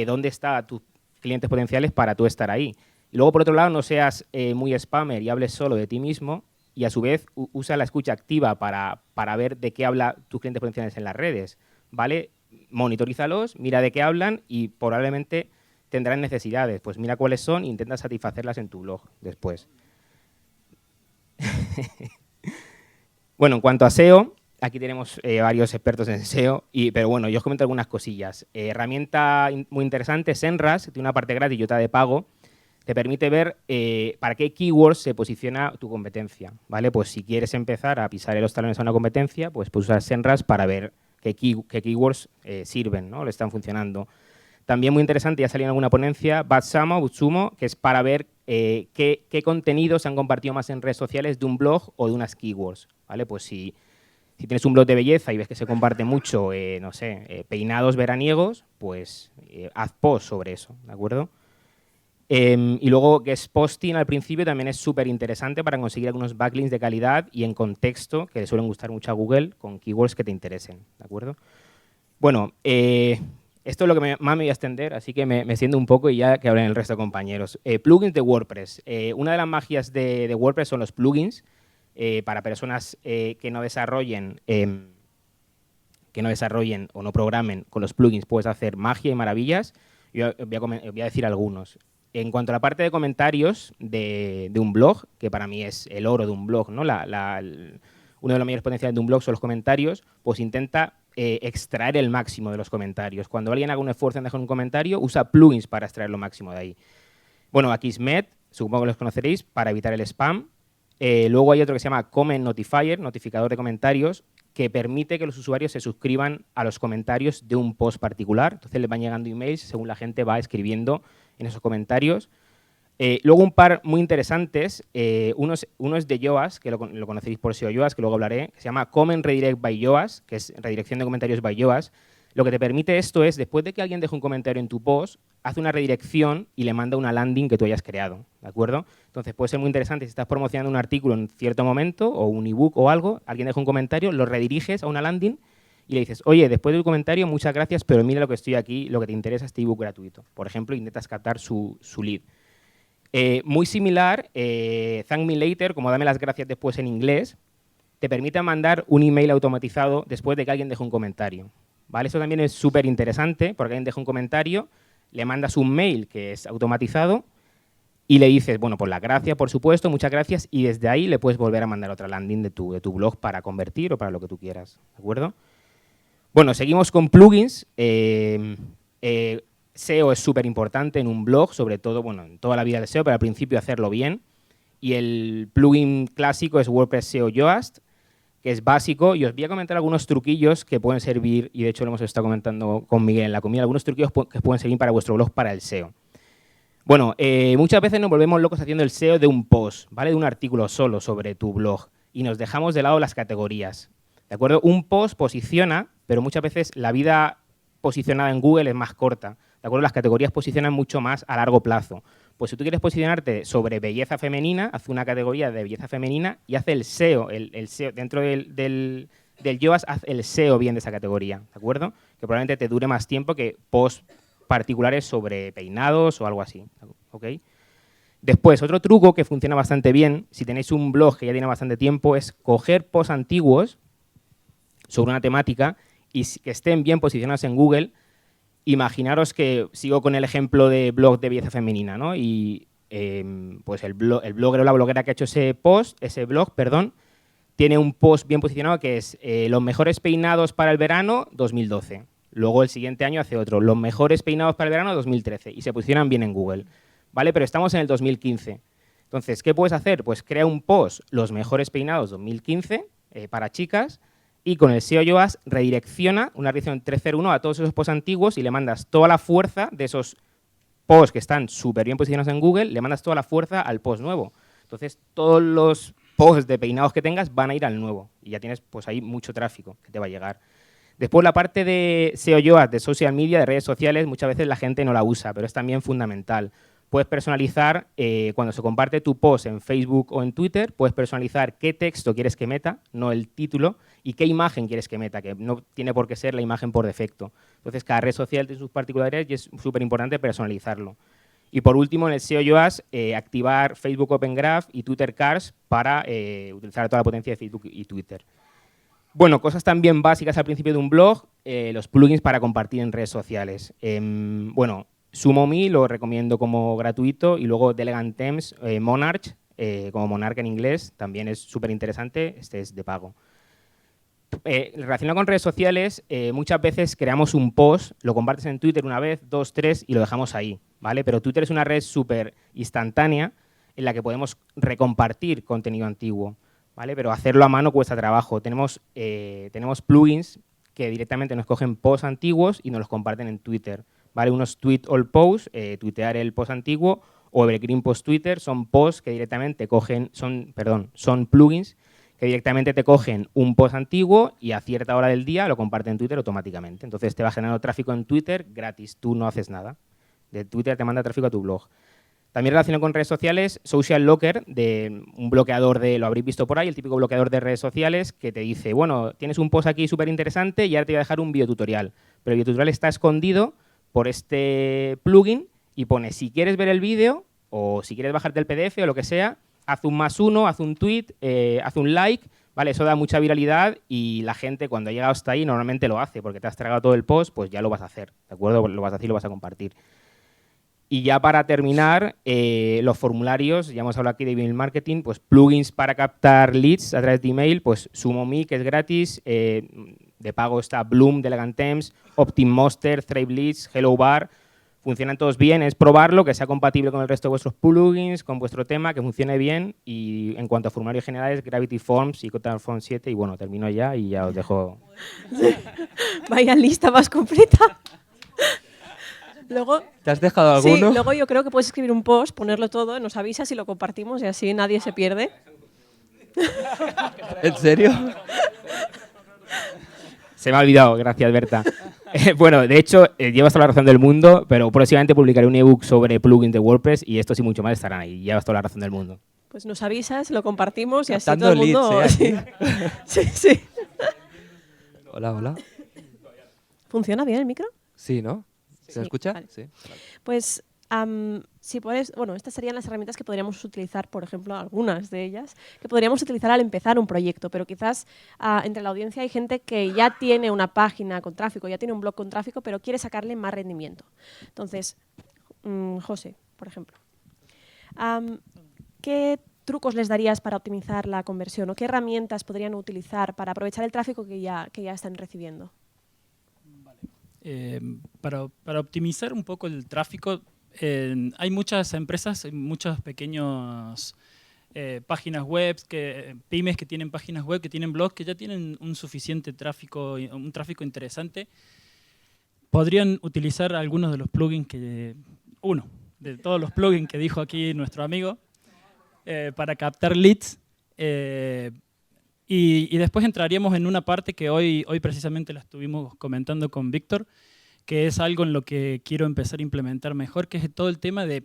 dónde están tus clientes potenciales para tú estar ahí. Y luego, por otro lado, no seas muy spammer y hables solo de ti mismo y a su vez usa la escucha activa para ver de qué hablan tus clientes potenciales en las redes, ¿vale? Monitorízalos, mira de qué hablan y probablemente tendrán necesidades. Pues mira cuáles son e intenta satisfacerlas en tu blog después. Bueno, en cuanto a SEO, aquí tenemos varios expertos en SEO, pero bueno, yo os comento algunas cosillas. Herramienta muy interesante, Semrush, tiene una parte gratis y otra de pago. Te permite ver para qué keywords se posiciona tu competencia, ¿vale? Pues si quieres empezar a pisar los talones a una competencia, pues puedes usar Semrush para ver qué keywords sirven, ¿no? Le están funcionando. También muy interesante, ya salió en alguna ponencia, BuzzSumo, que es para ver qué contenidos se han compartido más en redes sociales de un blog o de unas keywords, ¿vale? Pues si tienes un blog de belleza y ves que se comparte mucho, no sé, peinados veraniegos, pues haz post sobre eso, ¿de acuerdo? Y luego guest posting al principio también es súper interesante para conseguir algunos backlinks de calidad y en contexto, que le suelen gustar mucho a Google, con keywords que te interesen, ¿de acuerdo? Bueno, esto es lo que más me voy a extender, así que me extiendo un poco y ya que hablen el resto de compañeros. Plugins de WordPress. Una de las magias de WordPress son los plugins para personas que no desarrollen o no programen con los plugins. Puedes hacer magia y maravillas. Yo voy a decir algunos. En cuanto a la parte de comentarios de un blog, que para mí es el oro de un blog, ¿no? Uno de los mayores potenciales de un blog son los comentarios, pues intenta extraer el máximo de los comentarios. Cuando alguien haga un esfuerzo en dejar un comentario, usa plugins para extraer lo máximo de ahí. Bueno, Akismet, supongo que los conoceréis, para evitar el spam. Luego hay otro que se llama Comment Notifier, notificador de comentarios, que permite que los usuarios se suscriban a los comentarios de un post particular. Entonces les van llegando emails según la gente va escribiendo en esos comentarios. Luego un par muy interesantes, uno es de Yoast, que lo conoceréis por SEO Yoast, que luego hablaré, que se llama Comment Redirect by Yoast, que es redirección de comentarios by Yoast. Lo que te permite esto es, después de que alguien deje un comentario en tu post, hace una redirección y le manda una landing que tú hayas creado, ¿de acuerdo? Entonces puede ser muy interesante si estás promocionando un artículo en cierto momento o un ebook o algo, alguien deja un comentario, lo rediriges a una landing y le dices, oye, después de tu comentario, muchas gracias, pero mira lo que estoy aquí, lo que te interesa este ebook gratuito. Por ejemplo, intentas captar su lead. Muy similar, Thank Me Later, como dame las gracias después en inglés, te permite mandar un email automatizado después de que alguien deje un comentario, ¿vale? Eso también es súper interesante porque alguien deja un comentario, le mandas un mail que es automatizado y le dices, bueno, pues las gracias, por supuesto, muchas gracias, y desde ahí le puedes volver a mandar otra landing de tu blog para convertir o para lo que tú quieras, ¿de acuerdo? Bueno, seguimos con plugins. SEO es súper importante en un blog, sobre todo, bueno, en toda la vida del SEO, pero al principio hacerlo bien. Y el plugin clásico es WordPress SEO Yoast, que es básico. Y os voy a comentar algunos truquillos que pueden servir, y de hecho lo hemos estado comentando con Miguel en la comida, algunos truquillos que pueden servir para vuestro blog para el SEO. Bueno, muchas veces nos volvemos locos haciendo el SEO de un post, ¿vale? De un artículo solo sobre tu blog. y nos dejamos de lado las categorías. ¿De acuerdo? Un post posiciona, pero muchas veces la vida posicionada en Google es más corta. ¿De acuerdo? Las categorías posicionan mucho más a largo plazo. Pues si tú quieres posicionarte sobre belleza femenina, haz una categoría de belleza femenina y haz el SEO, el SEO dentro del YOAS, haz el SEO bien de esa categoría, ¿de acuerdo? Que probablemente te dure más tiempo que posts particulares sobre peinados o algo así, ¿ok? Después, otro truco que funciona bastante bien, si tenéis un blog que ya tiene bastante tiempo, es coger posts antiguos sobre una temática y que estén bien posicionados en Google. Imaginaros que sigo con el ejemplo de blog de belleza femenina, ¿no? Y pues el blogger o la bloguera que ha hecho ese blog, tiene un post bien posicionado que es los mejores peinados para el verano 2012. Luego el siguiente año hace otro, los mejores peinados para el verano 2013. Y se posicionan bien en Google, ¿vale? Pero estamos en el 2015. Entonces, ¿qué puedes hacer? Pues crea un post, los mejores peinados 2015 para chicas, y con el SEO YOAS redirecciona una redirección 301 a todos esos posts antiguos y le mandas toda la fuerza de esos posts que están súper bien posicionados en Google, le mandas toda la fuerza al post nuevo. Entonces, todos los posts de peinados que tengas van a ir al nuevo y ya tienes pues ahí mucho tráfico que te va a llegar. Después, la parte de SEO YOAS, de social media, de redes sociales, muchas veces la gente no la usa, pero es también fundamental. Puedes personalizar, cuando se comparte tu post en Facebook o en Twitter, puedes personalizar qué texto quieres que meta, no el título, y qué imagen quieres que meta, que no tiene por qué ser la imagen por defecto. Entonces, cada red social tiene sus particularidades y es súper importante personalizarlo. Y por último, en el SEO YOAS, activar Facebook Open Graph y Twitter Cars para utilizar toda la potencia de Facebook y Twitter. Bueno, cosas también básicas al principio de un blog, los plugins para compartir en redes sociales. Bueno, SumoMe lo recomiendo como gratuito y luego Elegant Themes, Monarch, como Monarca en inglés, también es súper interesante, este es de pago. Relacionado con redes sociales, muchas veces creamos un post, lo compartes en Twitter una vez, dos, tres y lo dejamos ahí, ¿vale? Pero Twitter es una red súper instantánea en la que podemos recompartir contenido antiguo, ¿vale? Pero hacerlo a mano cuesta trabajo. Tenemos plugins que directamente nos cogen posts antiguos y nos los comparten en Twitter, ¿vale? Unos tweet all posts, tuitear el post antiguo, o Evergreen Post Twitter, son posts que directamente son plugins que directamente te cogen un post antiguo y a cierta hora del día lo comparten en Twitter automáticamente. Entonces te va generando tráfico en Twitter gratis, tú no haces nada. De Twitter te manda tráfico a tu blog. También relacionado con redes sociales, Social Locker, de un bloqueador lo habréis visto por ahí, el típico bloqueador de redes sociales que te dice, bueno, tienes un post aquí súper interesante y ahora te voy a dejar un videotutorial. Pero el videotutorial está escondido por este plugin y pone, si quieres ver el vídeo o si quieres bajarte el PDF o lo que sea, haz un +1, haz un tweet, haz un like, ¿vale? Eso da mucha viralidad y la gente cuando ha llegado hasta ahí normalmente lo hace porque te has tragado todo el post, pues ya lo vas a hacer, ¿de acuerdo? Lo vas a hacer y lo vas a compartir. Y ya para terminar, los formularios, ya hemos hablado aquí de email marketing, pues plugins para captar leads a través de email, pues SumoMe, que es gratis, de pago está Bloom, de Elegant Themes, OptimMonster, Thrive Leads, Hello Bar, funcionan todos bien, es probarlo, que sea compatible con el resto de vuestros plugins, con vuestro tema, que funcione bien. Y en cuanto a formularios generales, Gravity Forms y Cotton Form 7. Y bueno, termino ya y ya os dejo. Vaya lista más completa. Luego, ¿Te has dejado alguno? sí, luego yo creo que puedes escribir un post, ponerlo todo, nos avisas y lo compartimos y así nadie se pierde. ¿En serio? Se me ha olvidado, gracias Berta. Bueno, de hecho, llevas toda la razón del mundo, pero próximamente publicaré un ebook sobre plugins de WordPress y estos y mucho más estarán ahí. Llevas toda la razón del mundo. Pues nos avisas, lo compartimos y así Captando todo el mundo... leads, sí. Sí. Hola, hola. ¿Funciona bien el micro? Sí, ¿no? ¿Se Sí, escucha? vale. Sí. Pues si puedes, bueno, estas serían las herramientas que podríamos utilizar, por ejemplo, algunas de ellas, que podríamos utilizar al empezar un proyecto, pero quizás entre la audiencia hay gente que ya tiene una página con tráfico, ya tiene un blog con tráfico, pero quiere sacarle más rendimiento. Entonces, José, por ejemplo, ¿qué trucos les darías para optimizar la conversión o qué herramientas podrían utilizar para aprovechar el tráfico que ya están recibiendo? Para optimizar un poco el tráfico, hay muchas empresas, muchas pequeñas páginas web, pymes que tienen páginas web, que tienen blogs, que ya tienen un suficiente tráfico, un tráfico interesante. Podrían utilizar algunos de los plugins de todos los plugins que dijo aquí nuestro amigo, para captar leads. Y después entraríamos en una parte que hoy precisamente la estuvimos comentando con Víctor, que es algo en lo que quiero empezar a implementar mejor, que es todo el tema de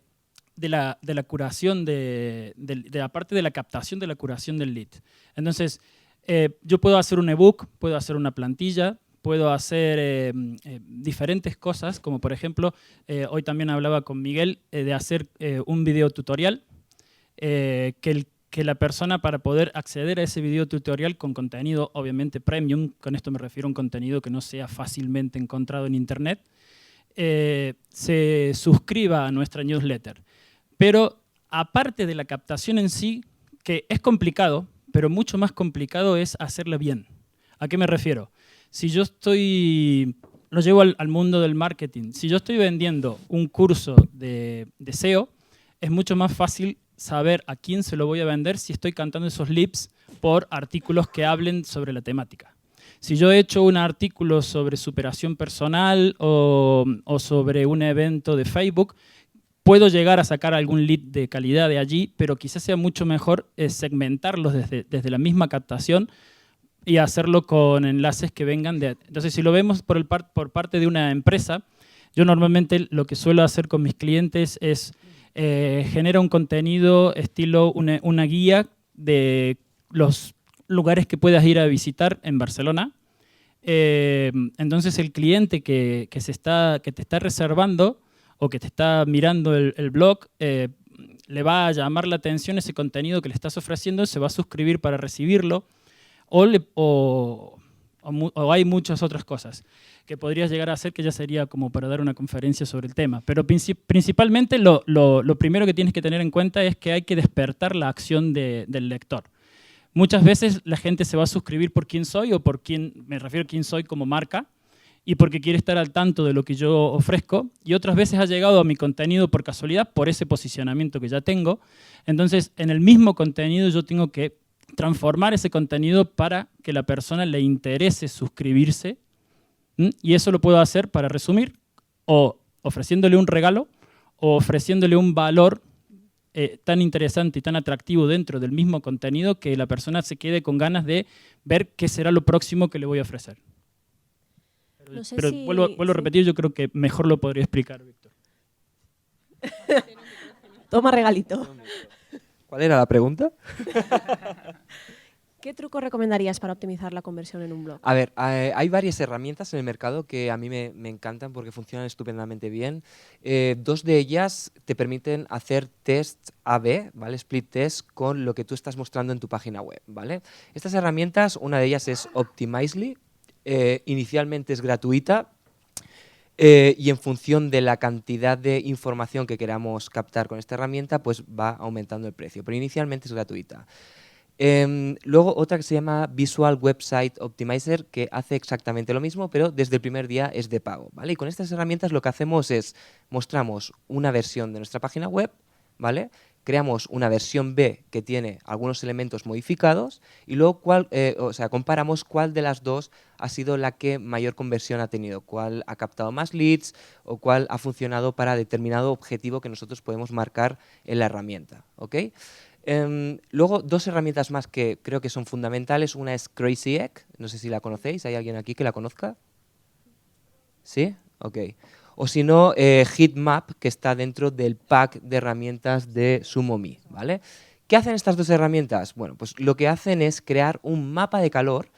la curación, de la parte de la captación de la curación del lead. Entonces, yo puedo hacer un ebook, puedo hacer una plantilla, puedo hacer diferentes cosas, como por ejemplo, hoy también hablaba con Miguel de hacer un video tutorial, que la persona, para poder acceder a ese video tutorial con contenido obviamente premium, con esto me refiero a un contenido que no sea fácilmente encontrado en internet, se suscriba a nuestra newsletter. Pero aparte de la captación en sí, que es complicado, pero mucho más complicado es hacerla bien. ¿A qué me refiero? Si yo lo llevo al mundo del marketing, si yo estoy vendiendo un curso de SEO, es mucho más fácil saber a quién se lo voy a vender si estoy cantando esos lips por artículos que hablen sobre la temática. Si yo he hecho un artículo sobre superación personal o sobre un evento de Facebook, puedo llegar a sacar algún lead de calidad de allí, pero quizás sea mucho mejor segmentarlos desde la misma captación y hacerlo con enlaces que vengan de... Entonces, si lo vemos por parte de una empresa, yo normalmente lo que suelo hacer con mis clientes es genera un contenido estilo una guía de los lugares que puedas ir a visitar en Barcelona. Entonces el cliente que te está reservando o que te está mirando el blog, le va a llamar la atención ese contenido que le estás ofreciendo, se va a suscribir para recibirlo, o hay muchas otras cosas que podrías llegar a hacer, que ya sería como para dar una conferencia sobre el tema. Pero principalmente lo primero que tienes que tener en cuenta es que hay que despertar la acción del lector. Muchas veces la gente se va a suscribir por quién soy, o me refiero a quién soy como marca, y porque quiere estar al tanto de lo que yo ofrezco, y otras veces ha llegado a mi contenido por casualidad, por ese posicionamiento que ya tengo. Entonces, en el mismo contenido yo tengo que transformar ese contenido para que la persona le interese suscribirse, y eso lo puedo hacer, para resumir, o ofreciéndole un regalo, o ofreciéndole un valor tan interesante y tan atractivo dentro del mismo contenido, que la persona se quede con ganas de ver qué será lo próximo que le voy a ofrecer. No sé pero si, vuelvo a repetir, yo creo que mejor lo podría explicar Víctor. Toma regalito. ¿Cuál era la pregunta? ¿Qué truco recomendarías para optimizar la conversión en un blog? A ver, hay varias herramientas en el mercado que a mí me encantan porque funcionan estupendamente bien. Dos de ellas te permiten hacer test A/B, ¿vale? Split test con lo que tú estás mostrando en tu página web, ¿vale? Estas herramientas, una de ellas es Optimizely. Inicialmente es gratuita, y en función de la cantidad de información que queramos captar con esta herramienta, pues va aumentando el precio, pero inicialmente es gratuita. Luego otra que se llama Visual Website Optimizer, que hace exactamente lo mismo, pero desde el primer día es de pago, ¿vale? Y con estas herramientas lo que hacemos es mostramos una versión de nuestra página web, ¿vale? Creamos una versión B que tiene algunos elementos modificados y luego comparamos cuál de las dos ha sido la que mayor conversión ha tenido, cuál ha captado más leads o cuál ha funcionado para determinado objetivo que nosotros podemos marcar en la herramienta, ¿ok? Luego, dos herramientas más que creo que son fundamentales. Una es Crazy Egg, no sé si la conocéis, ¿hay alguien aquí que la conozca? ¿Sí? Ok. O si no, Heatmap, que está dentro del pack de herramientas de SumoMe, ¿vale? ¿Qué hacen estas dos herramientas? Bueno, pues lo que hacen es crear un mapa de calor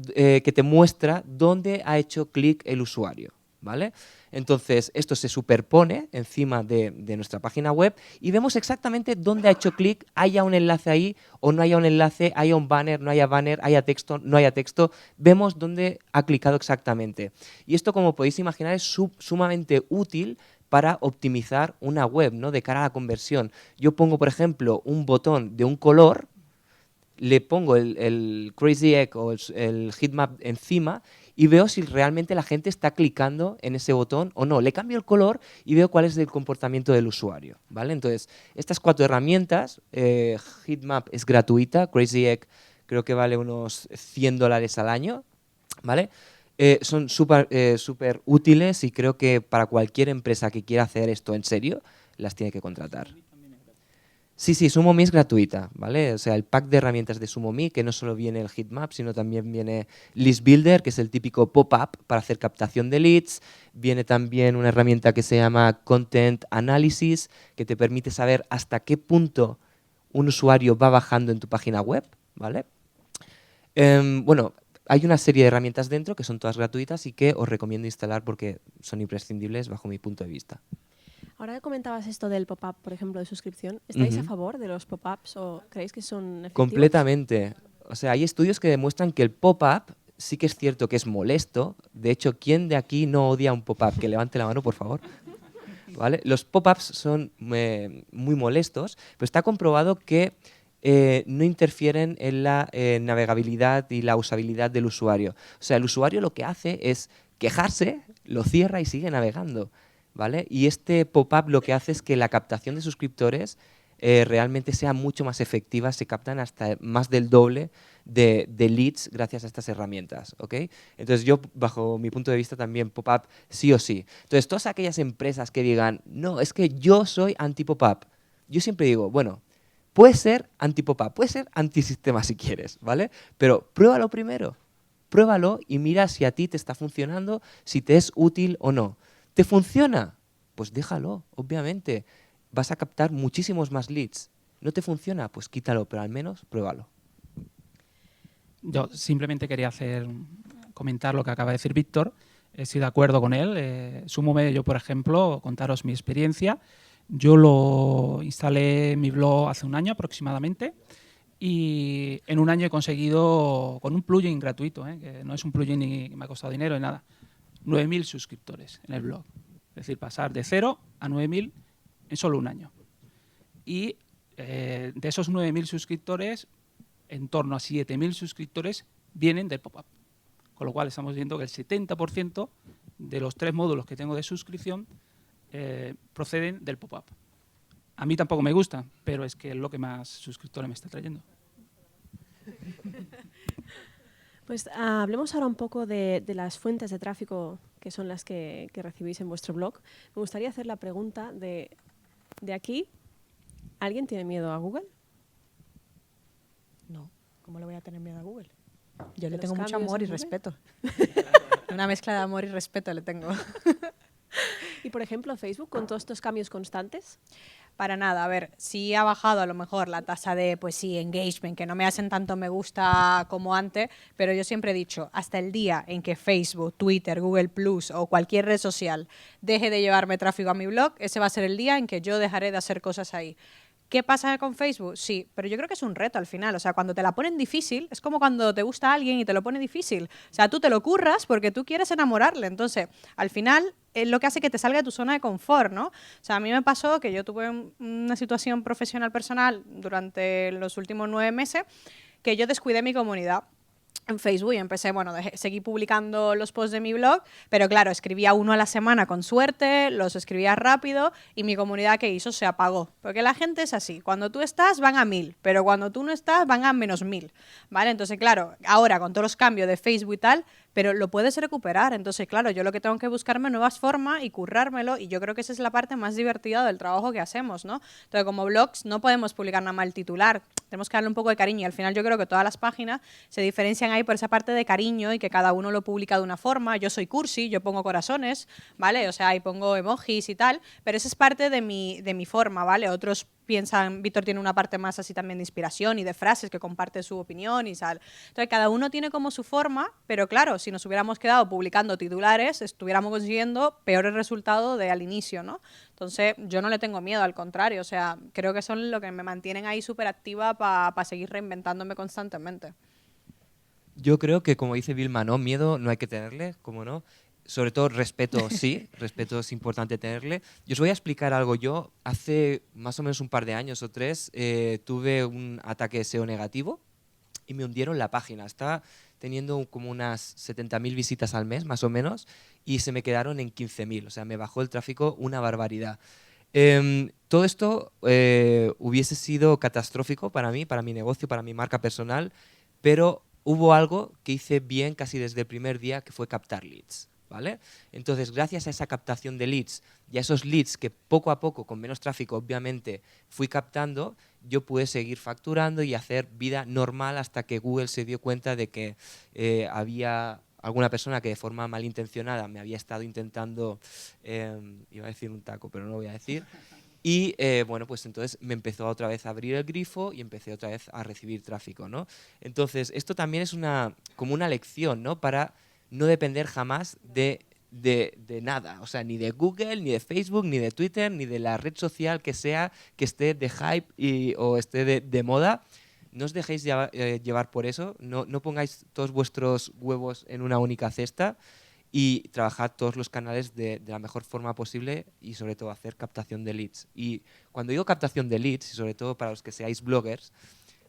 que te muestra dónde ha hecho clic el usuario, ¿vale? Entonces, esto se superpone encima de nuestra página web y vemos exactamente dónde ha hecho clic, haya un enlace ahí o no haya un enlace, haya un banner, no haya banner, haya texto, no haya texto, vemos dónde ha clicado exactamente. Y esto, como podéis imaginar, es sumamente útil para optimizar una web, ¿no? De cara a la conversión. Yo pongo, por ejemplo, un botón de un color, le pongo el Crazy Egg o el Heatmap encima y veo si realmente la gente está clicando en ese botón o no. Le cambio el color y veo cuál es el comportamiento del usuario, ¿vale? Entonces, estas cuatro herramientas, Heatmap es gratuita, Crazy Egg creo que vale unos $100 al año, ¿vale? Son súper útiles y creo que para cualquier empresa que quiera hacer esto en serio, las tiene que contratar. Sí, sí, SumoMe es gratuita, ¿vale? O sea, el pack de herramientas de SumoMe, que no solo viene el heatmap, sino también viene List Builder, que es el típico pop-up para hacer captación de leads. Viene también una herramienta que se llama Content Analysis, que te permite saber hasta qué punto un usuario va bajando en tu página web, ¿vale? Bueno, hay una serie de herramientas dentro que son todas gratuitas y que os recomiendo instalar porque son imprescindibles bajo mi punto de vista. Ahora que comentabas esto del pop-up, por ejemplo, de suscripción, ¿estáis a Ujú. favor de los pop-ups o creéis que son efectivos? Completamente. O sea, hay estudios que demuestran que el pop-up sí que es cierto que es molesto. De hecho, ¿quién de aquí no odia un pop-up? Que levante la mano, por favor. ¿Vale? Los pop-ups son muy molestos, pero está comprobado que no interfieren en la navegabilidad y la usabilidad del usuario. O sea, el usuario lo que hace es quejarse, lo cierra y sigue navegando, ¿vale? Y este pop-up lo que hace es que la captación de suscriptores realmente sea mucho más efectiva, se captan hasta más del doble de leads gracias a estas herramientas, ¿ok? Entonces yo, bajo mi punto de vista también, pop-up sí o sí. Entonces, todas aquellas empresas que digan, no, es que yo soy anti-pop-up, yo siempre digo, bueno, puede ser anti-pop-up, puede ser antisistema si quieres, ¿vale? Pero pruébalo primero, pruébalo y mira si a ti te está funcionando, si te es útil o no. ¿Te funciona? Pues déjalo, obviamente. Vas a captar muchísimos más leads. ¿No te funciona? Pues quítalo, pero al menos pruébalo. Yo simplemente quería comentar lo que acaba de decir Víctor. Estoy de acuerdo con él. SumoMe, yo, por ejemplo, contaros mi experiencia. Yo lo instalé en mi blog hace un año aproximadamente y en un año he conseguido, con un plugin gratuito, que no es un plugin ni me ha costado dinero ni nada, 9.000 suscriptores en el blog. Es decir, pasar de 0 a 9.000 en solo un año. Y de esos 9.000 suscriptores, en torno a 7.000 suscriptores vienen del pop-up. Con lo cual estamos viendo que el 70% de los 3 módulos que tengo de suscripción proceden del pop-up. A mí tampoco me gusta, pero es que es lo que más suscriptores me está trayendo. Pues hablemos ahora un poco de las fuentes de tráfico que son las que recibís en vuestro blog. Me gustaría hacer la pregunta de aquí, ¿alguien tiene miedo a Google? No, ¿cómo le voy a tener miedo a Google? Yo le ¿Los tengo mucho cambios amor y en Google? respeto. Una mezcla de amor y respeto le tengo. Y, por ejemplo, Facebook, con todos estos cambios constantes. Para nada, a ver, sí ha bajado a lo mejor la tasa de, pues sí, engagement, que no me hacen tanto me gusta como antes, pero yo siempre he dicho, hasta el día en que Facebook, Twitter, Google Plus o cualquier red social deje de llevarme tráfico a mi blog, ese va a ser el día en que yo dejaré de hacer cosas ahí. ¿Qué pasa con Facebook? Sí, pero yo creo que es un reto al final. O sea, cuando te la ponen difícil, es como cuando te gusta alguien y te lo pone difícil. O sea, tú te lo curras porque tú quieres enamorarle. Entonces, al final, es lo que hace que te salga de tu zona de confort, ¿no? O sea, a mí me pasó que yo tuve una situación profesional personal durante los últimos 9 meses que yo descuidé mi comunidad en Facebook y empecé, bueno, seguí publicando los posts de mi blog, pero claro, escribía uno a la semana con suerte, los escribía rápido y mi comunidad, ¿qué hizo? Se apagó. Porque la gente es así, cuando tú estás van a 1.000, pero cuando tú no estás van a -1.000, ¿vale? Entonces, claro, ahora con todos los cambios de Facebook y tal, pero lo puedes recuperar. Entonces, claro, yo lo que tengo que buscarme nuevas formas y currármelo y yo creo que esa es la parte más divertida del trabajo que hacemos, ¿no? Entonces, como blogs no podemos publicar nada más el titular, tenemos que darle un poco de cariño y al final yo creo que todas las páginas se diferencian ahí por esa parte de cariño y que cada uno lo publica de una forma. Yo soy cursi, yo pongo corazones, ¿vale? O sea, ahí pongo emojis y tal, pero esa es parte de mi forma, ¿vale? Otros piensan, Víctor tiene una parte más así también de inspiración y de frases que comparte su opinión y tal. Entonces, cada uno tiene como su forma, pero claro, si nos hubiéramos quedado publicando titulares, estuviéramos consiguiendo peores resultados de al inicio, ¿no? Entonces, yo no le tengo miedo, al contrario, o sea, creo que son lo que me mantienen ahí súper activa para seguir reinventándome constantemente. Yo creo que, como dice Vilma, no, miedo no hay que tenerle, como no. Sobre todo respeto sí, respeto es importante tenerle. Yo os voy a explicar algo. Yo hace más o menos un par de años o 3 tuve un ataque de SEO negativo y me hundieron la página. Estaba teniendo como unas 70.000 visitas al mes, más o menos, y se me quedaron en 15.000. O sea, me bajó el tráfico una barbaridad. Todo esto hubiese sido catastrófico para mí, para mi negocio, para mi marca personal, pero hubo algo que hice bien casi desde el primer día, que fue captar leads. ¿vale? Entonces, gracias a esa captación de leads y a esos leads que poco a poco, con menos tráfico, obviamente, fui captando, yo pude seguir facturando y hacer vida normal hasta que Google se dio cuenta de que había alguna persona que de forma malintencionada me había estado intentando, iba a decir un taco, pero no lo voy a decir, y bueno, pues entonces me empezó otra vez a abrir el grifo y empecé otra vez a recibir tráfico, ¿no? Entonces, esto también es como una lección, ¿no? Para no depender jamás de nada, o sea, ni de Google, ni de Facebook, ni de Twitter, ni de la red social que sea, que esté de hype o esté de moda. No os dejéis llevar por eso, no pongáis todos vuestros huevos en una única cesta y trabajad todos los canales de la mejor forma posible y sobre todo hacer captación de leads. Y cuando digo captación de leads, y sobre todo para los que seáis bloggers,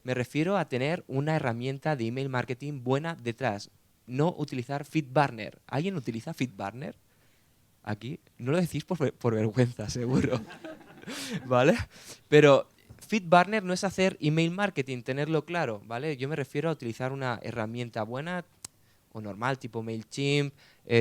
me refiero a tener una herramienta de email marketing buena detrás. No utilizar FeedBurner. ¿Alguien utiliza FeedBurner? Aquí. No lo decís por vergüenza, seguro. ¿Vale? Pero FeedBurner no es hacer email marketing, tenerlo claro, ¿vale? Yo me refiero a utilizar una herramienta buena o normal, tipo MailChimp,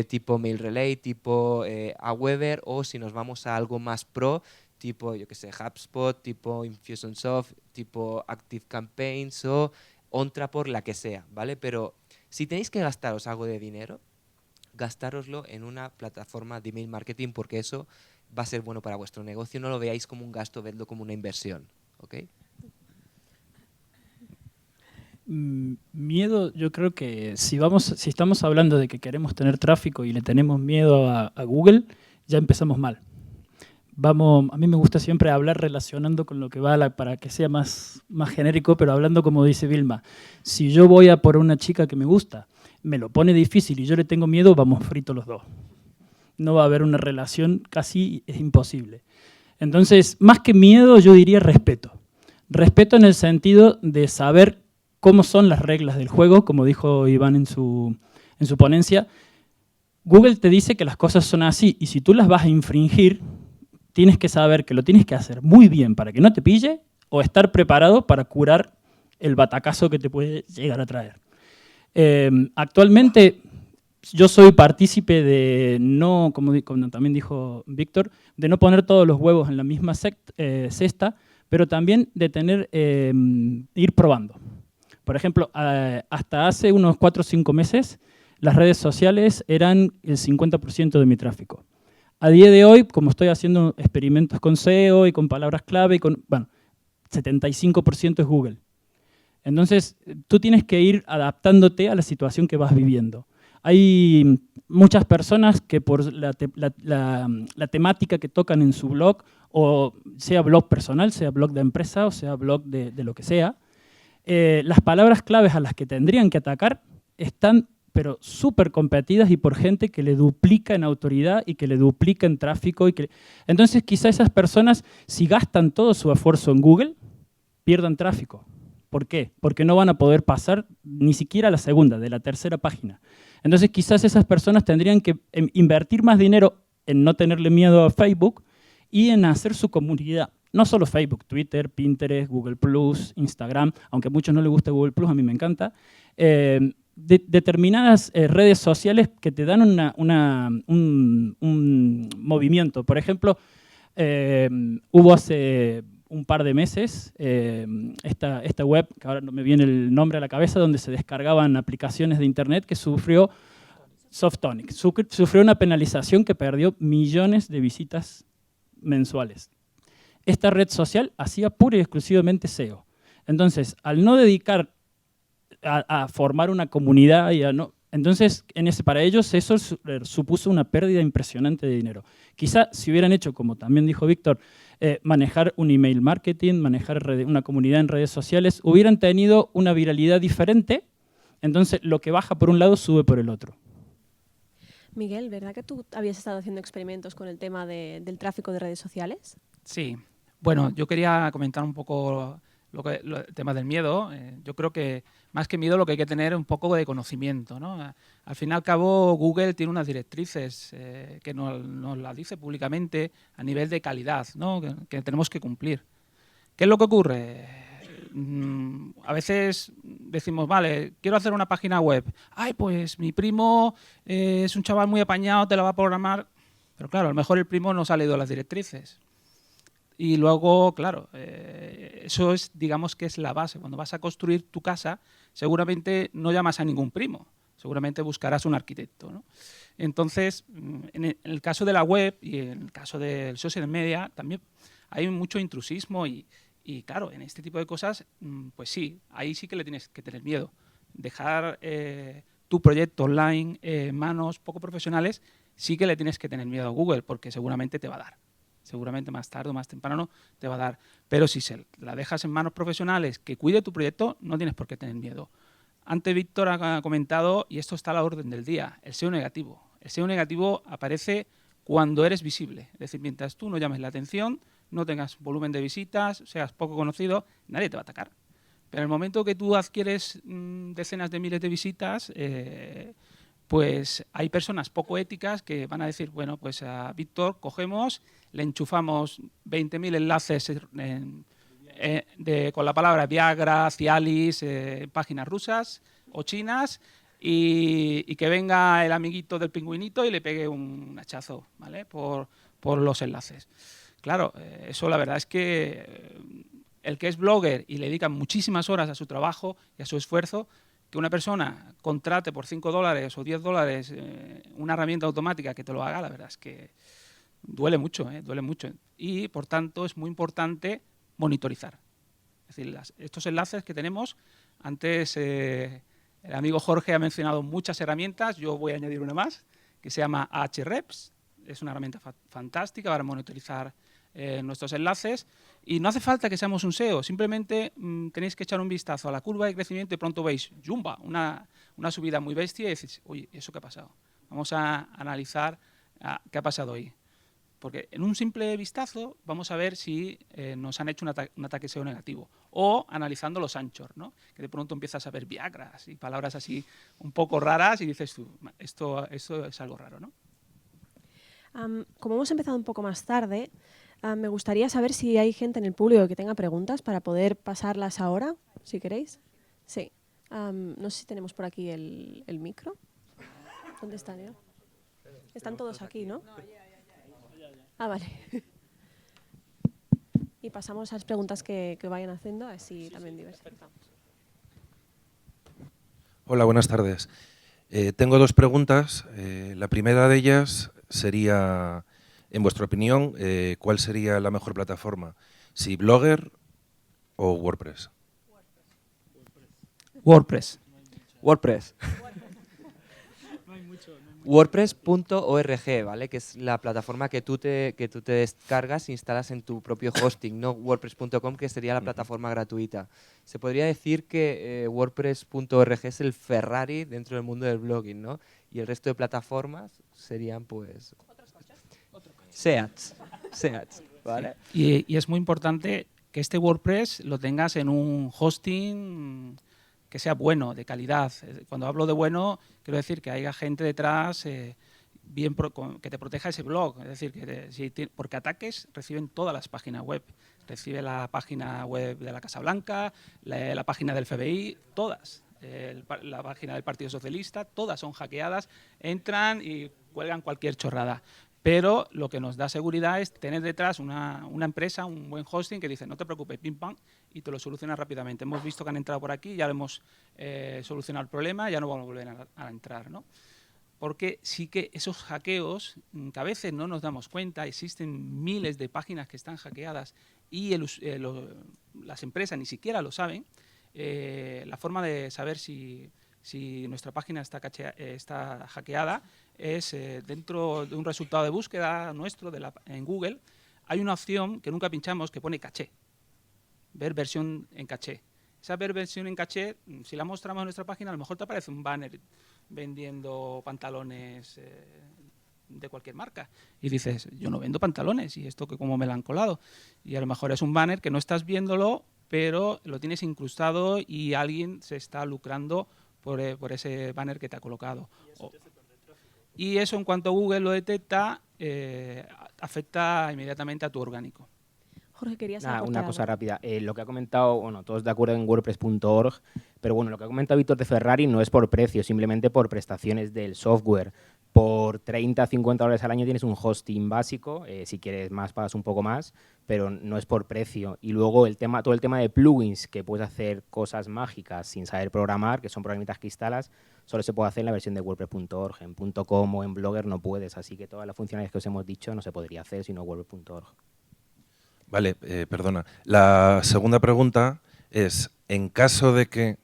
tipo MailRelay, tipo Aweber, o si nos vamos a algo más pro, tipo, yo qué sé, HubSpot, tipo Infusionsoft, tipo ActiveCampaigns o Ontraport, la que sea, ¿vale? Pero si tenéis que gastaros algo de dinero, gastároslo en una plataforma de email marketing porque eso va a ser bueno para vuestro negocio. No lo veáis como un gasto, vedlo como una inversión, ¿ok? Miedo, yo creo que si estamos hablando de que queremos tener tráfico y le tenemos miedo a Google, ya empezamos mal. A mí me gusta siempre hablar relacionando con lo que va para que sea más genérico, pero hablando como dice Vilma. Si yo voy a por una chica que me gusta, me lo pone difícil y yo le tengo miedo, vamos fritos los dos. No va a haber una relación, casi es imposible. Entonces, más que miedo, yo diría respeto. Respeto en el sentido de saber cómo son las reglas del juego, como dijo Iván en su ponencia. Google te dice que las cosas son así y si tú las vas a infringir, tienes que saber que lo tienes que hacer muy bien para que no te pille o estar preparado para curar el batacazo que te puede llegar a traer. Actualmente yo soy partícipe de no, como también dijo Víctor, de no poner todos los huevos en la misma cesta, pero también de ir probando. Por ejemplo, hasta hace unos 4 o 5 meses, las redes sociales eran el 50% de mi tráfico. A día de hoy, como estoy haciendo experimentos con SEO y con palabras clave, 75% es Google. Entonces, tú tienes que ir adaptándote a la situación que vas viviendo. Hay muchas personas que por la temática que tocan en su blog, o sea blog personal, sea blog de empresa, o sea blog de lo que sea, las palabras claves a las que tendrían que atacar están pero súper competidas y por gente que le duplica en autoridad y que le duplica en tráfico. Entonces, quizá esas personas, si gastan todo su esfuerzo en Google, pierdan tráfico. ¿Por qué? Porque no van a poder pasar ni siquiera a la segunda, de la tercera página. Entonces, quizás esas personas tendrían que invertir más dinero en no tenerle miedo a Facebook y en hacer su comunidad. No solo Facebook, Twitter, Pinterest, Google+, Instagram, aunque a muchos no les gusta Google+, a mí me encanta. Determinadas redes sociales que te dan un movimiento. Por ejemplo, hubo hace un par de meses esta web, que ahora no me viene el nombre a la cabeza, donde se descargaban aplicaciones de internet que sufrió Softonic. Sufrió una penalización que perdió millones de visitas mensuales. Esta red social hacía pura y exclusivamente SEO. Entonces, al no dedicar a formar una comunidad, entonces para ellos eso supuso una pérdida impresionante de dinero. Quizá si hubieran hecho, como también dijo Víctor, manejar un email marketing, manejar una comunidad en redes sociales, hubieran tenido una viralidad diferente, entonces lo que baja por un lado sube por el otro. Miguel, ¿verdad que tú habías estado haciendo experimentos con el tema del tráfico de redes sociales? Sí. Bueno, yo quería comentar un poco el tema del miedo. Yo creo que más que miedo lo que hay que tener es un poco de conocimiento, ¿no? Al fin y al cabo, Google tiene unas directrices que nos las dice públicamente a nivel de calidad, ¿no? que tenemos que cumplir. ¿Qué es lo que ocurre? a veces decimos, vale, quiero hacer una página web. Ay, pues mi primo es un chaval muy apañado, te la va a programar. Pero claro, a lo mejor el primo no se ha leído las directrices. Y luego, claro, eso es, digamos que es la base. Cuando vas a construir tu casa, seguramente no llamas a ningún primo. Seguramente buscarás un arquitecto, ¿no? Entonces, en el caso de la web y en el caso del social media, también hay mucho intrusismo y claro, en este tipo de cosas, pues sí, ahí sí que le tienes que tener miedo. Dejar tu proyecto online en manos poco profesionales, sí que le tienes que tener miedo a Google, porque seguramente te va a dar. Seguramente más tarde o más temprano te va a dar. Pero si se la dejas en manos profesionales que cuide tu proyecto, no tienes por qué tener miedo. Antes Víctor ha comentado, y esto está a la orden del día, el SEO negativo. El SEO negativo aparece cuando eres visible. Es decir, mientras tú no llames la atención, no tengas volumen de visitas, seas poco conocido, nadie te va a atacar. Pero en el momento que tú adquieres decenas de miles de visitas, pues hay personas poco éticas que van a decir, bueno, pues a Víctor cogemos, le enchufamos 20.000 enlaces con la palabra Viagra, Cialis, páginas rusas o chinas y que venga el amiguito del pingüinito y le pegue un hachazo, ¿vale? por los enlaces. Claro, eso la verdad es que el que es blogger y le dedica muchísimas horas a su trabajo y a su esfuerzo, que una persona contrate por $5 o $10 una herramienta automática que te lo haga, la verdad es que duele mucho, duele mucho. Y, por tanto, es muy importante monitorizar. Es decir, estos enlaces que tenemos, antes el amigo Jorge ha mencionado muchas herramientas, yo voy a añadir una más, que se llama Ahrefs. Es una herramienta fantástica para monitorizar nuestros enlaces y no hace falta que seamos un SEO, simplemente tenéis que echar un vistazo a la curva de crecimiento y pronto veis, ¡yumba!, una subida muy bestia y decís, oye, ¿eso qué ha pasado? Vamos a analizar qué ha pasado ahí. Porque en un simple vistazo vamos a ver si nos han hecho un ataque SEO negativo. O analizando los anchors, ¿no? Que de pronto empiezas a ver viagras y palabras así un poco raras y dices tú, esto es algo raro, ¿no? Como hemos empezado un poco más tarde, me gustaría saber si hay gente en el público que tenga preguntas para poder pasarlas ahora, si queréis. Sí. No sé si tenemos por aquí el micro. ¿Dónde están? Están todos aquí, ¿no? Ah, vale. Y pasamos a las preguntas que vayan haciendo, así también diversificamos. Hola, buenas tardes. Tengo dos preguntas. La primera de ellas sería, en vuestra opinión, ¿cuál sería la mejor plataforma? ¿Si Blogger o WordPress? WordPress. WordPress.org, ¿vale? Que es la plataforma que tú te descargas e instalas en tu propio hosting, no WordPress.com, que sería la plataforma gratuita. Se podría decir que WordPress.org es el Ferrari dentro del mundo del blogging, ¿no? Y el resto de plataformas serían, pues, Seats, ¿vale? Y es muy importante que este WordPress lo tengas en un hosting que sea bueno, de calidad. Cuando hablo de bueno, quiero decir que haya gente detrás que te proteja ese blog. Es decir, porque ataques reciben todas las páginas web. Recibe la página web de la Casa Blanca, la página del FBI, todas. La página del Partido Socialista, todas son hackeadas, entran y cuelgan cualquier chorrada. Pero lo que nos da seguridad es tener detrás una empresa, un buen hosting que dice, no te preocupes, pim pam, y te lo soluciona rápidamente. Hemos visto que han entrado por aquí, ya hemos solucionado el problema, ya no vamos a volver a entrar, ¿no? Porque sí que esos hackeos, que a veces no nos damos cuenta, existen miles de páginas que están hackeadas y las empresas ni siquiera lo saben. La forma de saber si nuestra página está hackeada es dentro de un resultado de búsqueda nuestro en Google, hay una opción que nunca pinchamos que pone caché, ver versión en caché. Esa ver versión en caché, si la mostramos en nuestra página, a lo mejor te aparece un banner vendiendo pantalones de cualquier marca. Y dices, yo no vendo pantalones, ¿y esto que cómo me lo han colado? Y a lo mejor es un banner que no estás viéndolo, pero lo tienes incrustado y alguien se está lucrando por ese banner que te ha colocado. Y eso, en cuanto Google lo detecta, afecta inmediatamente a tu orgánico. Jorge, querías Nada, aportar una cosa algo. rápida. Lo que ha comentado, bueno, todos de acuerdo en WordPress.org, pero bueno, lo que ha comentado Víctor de Ferrari no es por precio, simplemente por prestaciones del software. Por 30, 50 dólares al año tienes un hosting básico, si quieres más pagas un poco más, pero no es por precio. Y luego todo el tema de plugins, que puedes hacer cosas mágicas sin saber programar, que son programitas que instalas, solo se puede hacer en la versión de WordPress.org. En .com o en Blogger no puedes, así que todas las funcionalidades que os hemos dicho no se podría hacer sino WordPress.org. Vale, perdona. La segunda pregunta es, en caso de que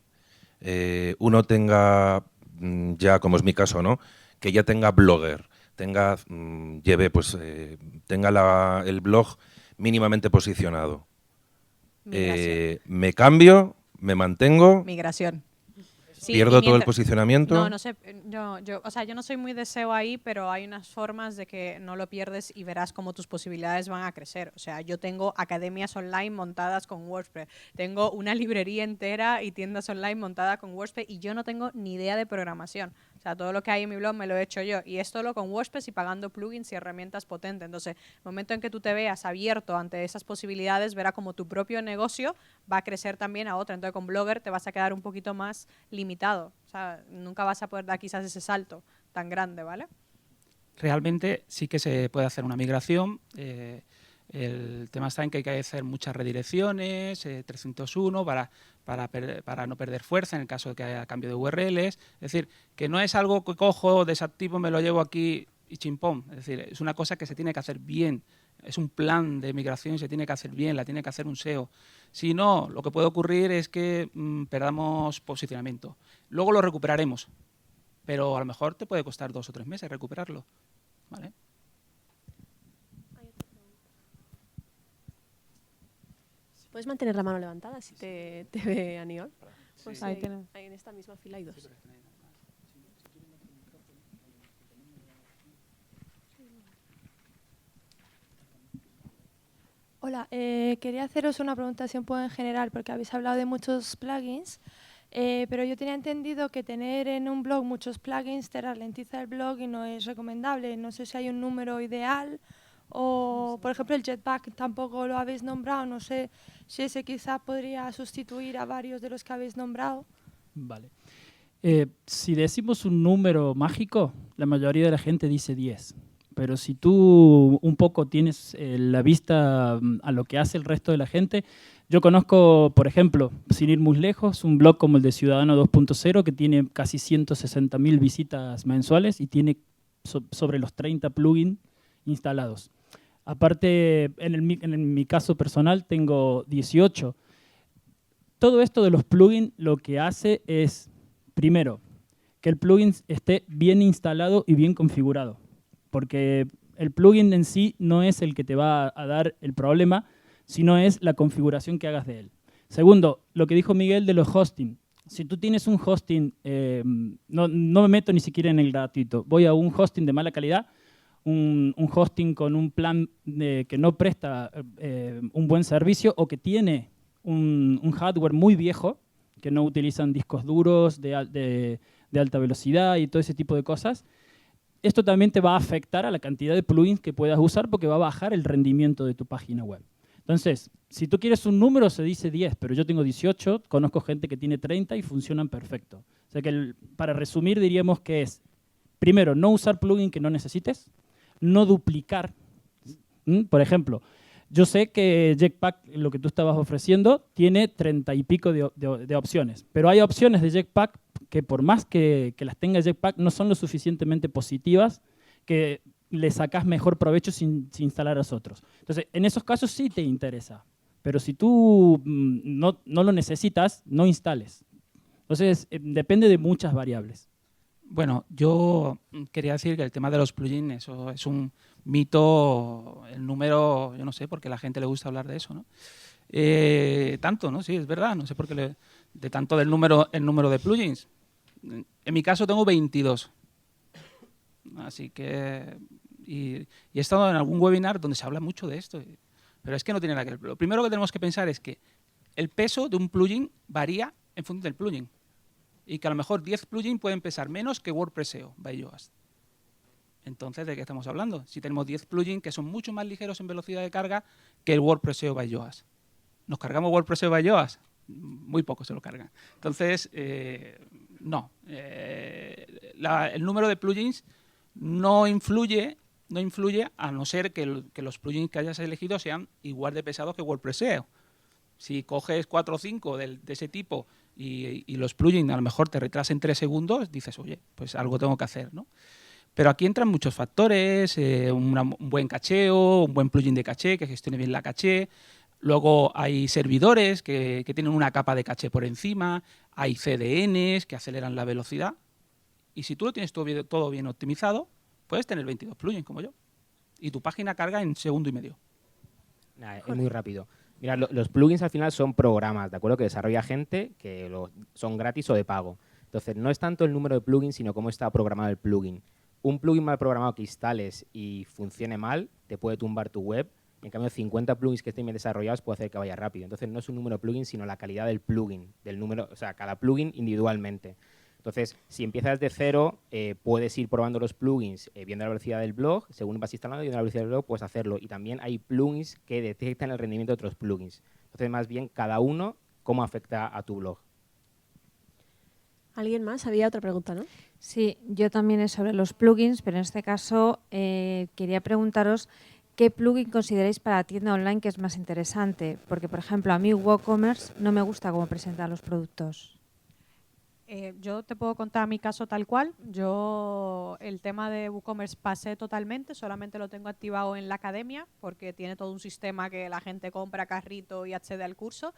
uno tenga, ya como es mi caso, ¿no?, que ya tenga Blogger, tenga, tenga el blog mínimamente posicionado. Migración. ¿Me cambio? ¿Me mantengo? Migración. Sí, ¿Pierdo y todo el mientras- posicionamiento? No, no sé, o sea, yo no soy muy de SEO ahí, pero hay unas formas de que no lo pierdes y verás cómo tus posibilidades van a crecer. O sea, yo tengo academias online montadas con WordPress, tengo una librería entera y tiendas online montadas con WordPress y yo no tengo ni idea de programación. O sea, todo lo que hay en mi blog me lo he hecho yo y es todo con WordPress y pagando plugins y herramientas potentes. Entonces, el momento en que tú te veas abierto ante esas posibilidades, verás como tu propio negocio va a crecer también a otra. Entonces, con Blogger te vas a quedar un poquito más limitado. O sea, nunca vas a poder dar quizás ese salto tan grande, ¿vale? Realmente sí que se puede hacer una migración. El tema está en que hay que hacer muchas redirecciones, 301 para no perder fuerza en el caso de que haya cambio de URLs. Es decir, que no es algo que cojo, desactivo, me lo llevo aquí y chimpón. Es decir, es una cosa que se tiene que hacer bien. Es un plan de migración y se tiene que hacer bien, la tiene que hacer un SEO. Si no, lo que puede ocurrir es que perdamos posicionamiento. Luego lo recuperaremos, pero a lo mejor te puede costar 2 o 3 meses recuperarlo. ¿Vale? ¿Puedes mantener la mano levantada si te ve Aniol? Pues Ahí ahí, tiene. ahí en esta misma fila hay dos. Hola, quería haceros una pregunta así un poco en general, porque habéis hablado de muchos plugins, pero yo tenía entendido que tener en un blog muchos plugins te ralentiza el blog y no es recomendable. No sé si hay un número ideal o, por ejemplo, el Jetpack tampoco lo habéis nombrado. No sé si ese quizá podría sustituir a varios de los que habéis nombrado. Vale. Si decimos un número mágico, la mayoría de la gente dice 10. Pero si tú un poco tienes la vista a lo que hace el resto de la gente, yo conozco, por ejemplo, sin ir muy lejos, un blog como el de Ciudadano 2.0 que tiene casi 160.000 visitas mensuales y tiene sobre los 30 plugins instalados. Aparte, en mi caso personal tengo 18. Todo esto de los plugins lo que hace es, primero, que el plugin esté bien instalado y bien configurado. Porque el plugin en sí no es el que te va a dar el problema, sino es la configuración que hagas de él. Segundo, lo que dijo Miguel de los hosting. Si tú tienes un hosting, no me meto ni siquiera en el gratuito, voy a un hosting de mala calidad, un hosting con un plan que no presta un buen servicio o que tiene un hardware muy viejo, que no utilizan discos duros de alta velocidad y todo ese tipo de cosas, esto también te va a afectar a la cantidad de plugins que puedas usar porque va a bajar el rendimiento de tu página web. Entonces, si tú quieres un número, se dice 10, pero yo tengo 18, conozco gente que tiene 30 y funcionan perfecto. O sea que para resumir diríamos que es, primero, no usar plugin que no necesites, no duplicar. Por ejemplo, yo sé que Jetpack, lo que tú estabas ofreciendo, tiene 30 y pico de opciones, pero hay opciones de Jetpack que por más que las tenga Jetpack no son lo suficientemente positivas que le sacas mejor provecho sin instalar a otros. Entonces, en esos casos sí te interesa, pero si tú no lo necesitas, no instales. Entonces, depende de muchas variables. Bueno, yo quería decir que el tema de los plugins, eso es un mito, el número, yo no sé por qué a la gente le gusta hablar de eso, ¿no? Tanto, ¿no? Sí, es verdad, no sé por qué de tanto el número de plugins. En mi caso tengo 22. Así que... Y he estado en algún webinar donde se habla mucho de esto, pero es que no tiene nada que ver. Lo primero que tenemos que pensar es que el peso de un plugin varía en función del plugin. Y que a lo mejor 10 plugins pueden pesar menos que WordPress SEO by Yoast. Entonces, ¿de qué estamos hablando? Si tenemos 10 plugins que son mucho más ligeros en velocidad de carga que el WordPress SEO by Yoast. ¿Nos cargamos WordPress SEO by Yoast? Muy poco se lo cargan. Entonces, no. El número de plugins no influye a no ser que los plugins que hayas elegido sean igual de pesados que WordPress SEO. Si coges 4 o 5 de ese tipo y los plugins a lo mejor te retrasen 3 segundos, dices, oye, pues algo tengo que hacer, ¿no? Pero aquí entran muchos factores, un buen cacheo, un buen plugin de caché que gestione bien la caché. Luego hay servidores que tienen una capa de caché por encima, hay CDNs que aceleran la velocidad. Y si tú lo tienes todo bien optimizado, puedes tener 22 plugins como yo. Y tu página carga en segundo y medio. Nada, es muy rápido. Mira, los plugins al final son programas, ¿de acuerdo? Que desarrolla gente que son gratis o de pago. Entonces, no es tanto el número de plugins, sino cómo está programado el plugin. Un plugin mal programado que instales y funcione mal, te puede tumbar tu web. En cambio, 50 plugins que estén bien desarrollados puede hacer que vaya rápido. Entonces, no es un número de plugins, sino la calidad del plugin, del número, o sea, cada plugin individualmente. Entonces, si empiezas de cero, puedes ir probando los plugins, viendo la velocidad del blog. Según vas instalando y viendo la velocidad del blog, puedes hacerlo. Y también hay plugins que detectan el rendimiento de otros plugins. Entonces, más bien, cada uno, cómo afecta a tu blog. ¿Alguien más? Había otra pregunta, ¿no? Sí, yo también es sobre los plugins, pero en este caso quería preguntaros qué plugin consideráis para tienda online que es más interesante. Porque, por ejemplo, a mí WooCommerce no me gusta cómo presenta los productos. Yo te puedo contar mi caso tal cual. Yo el tema de WooCommerce pasé totalmente, solamente lo tengo activado en la academia porque tiene todo un sistema que la gente compra carrito y accede al curso.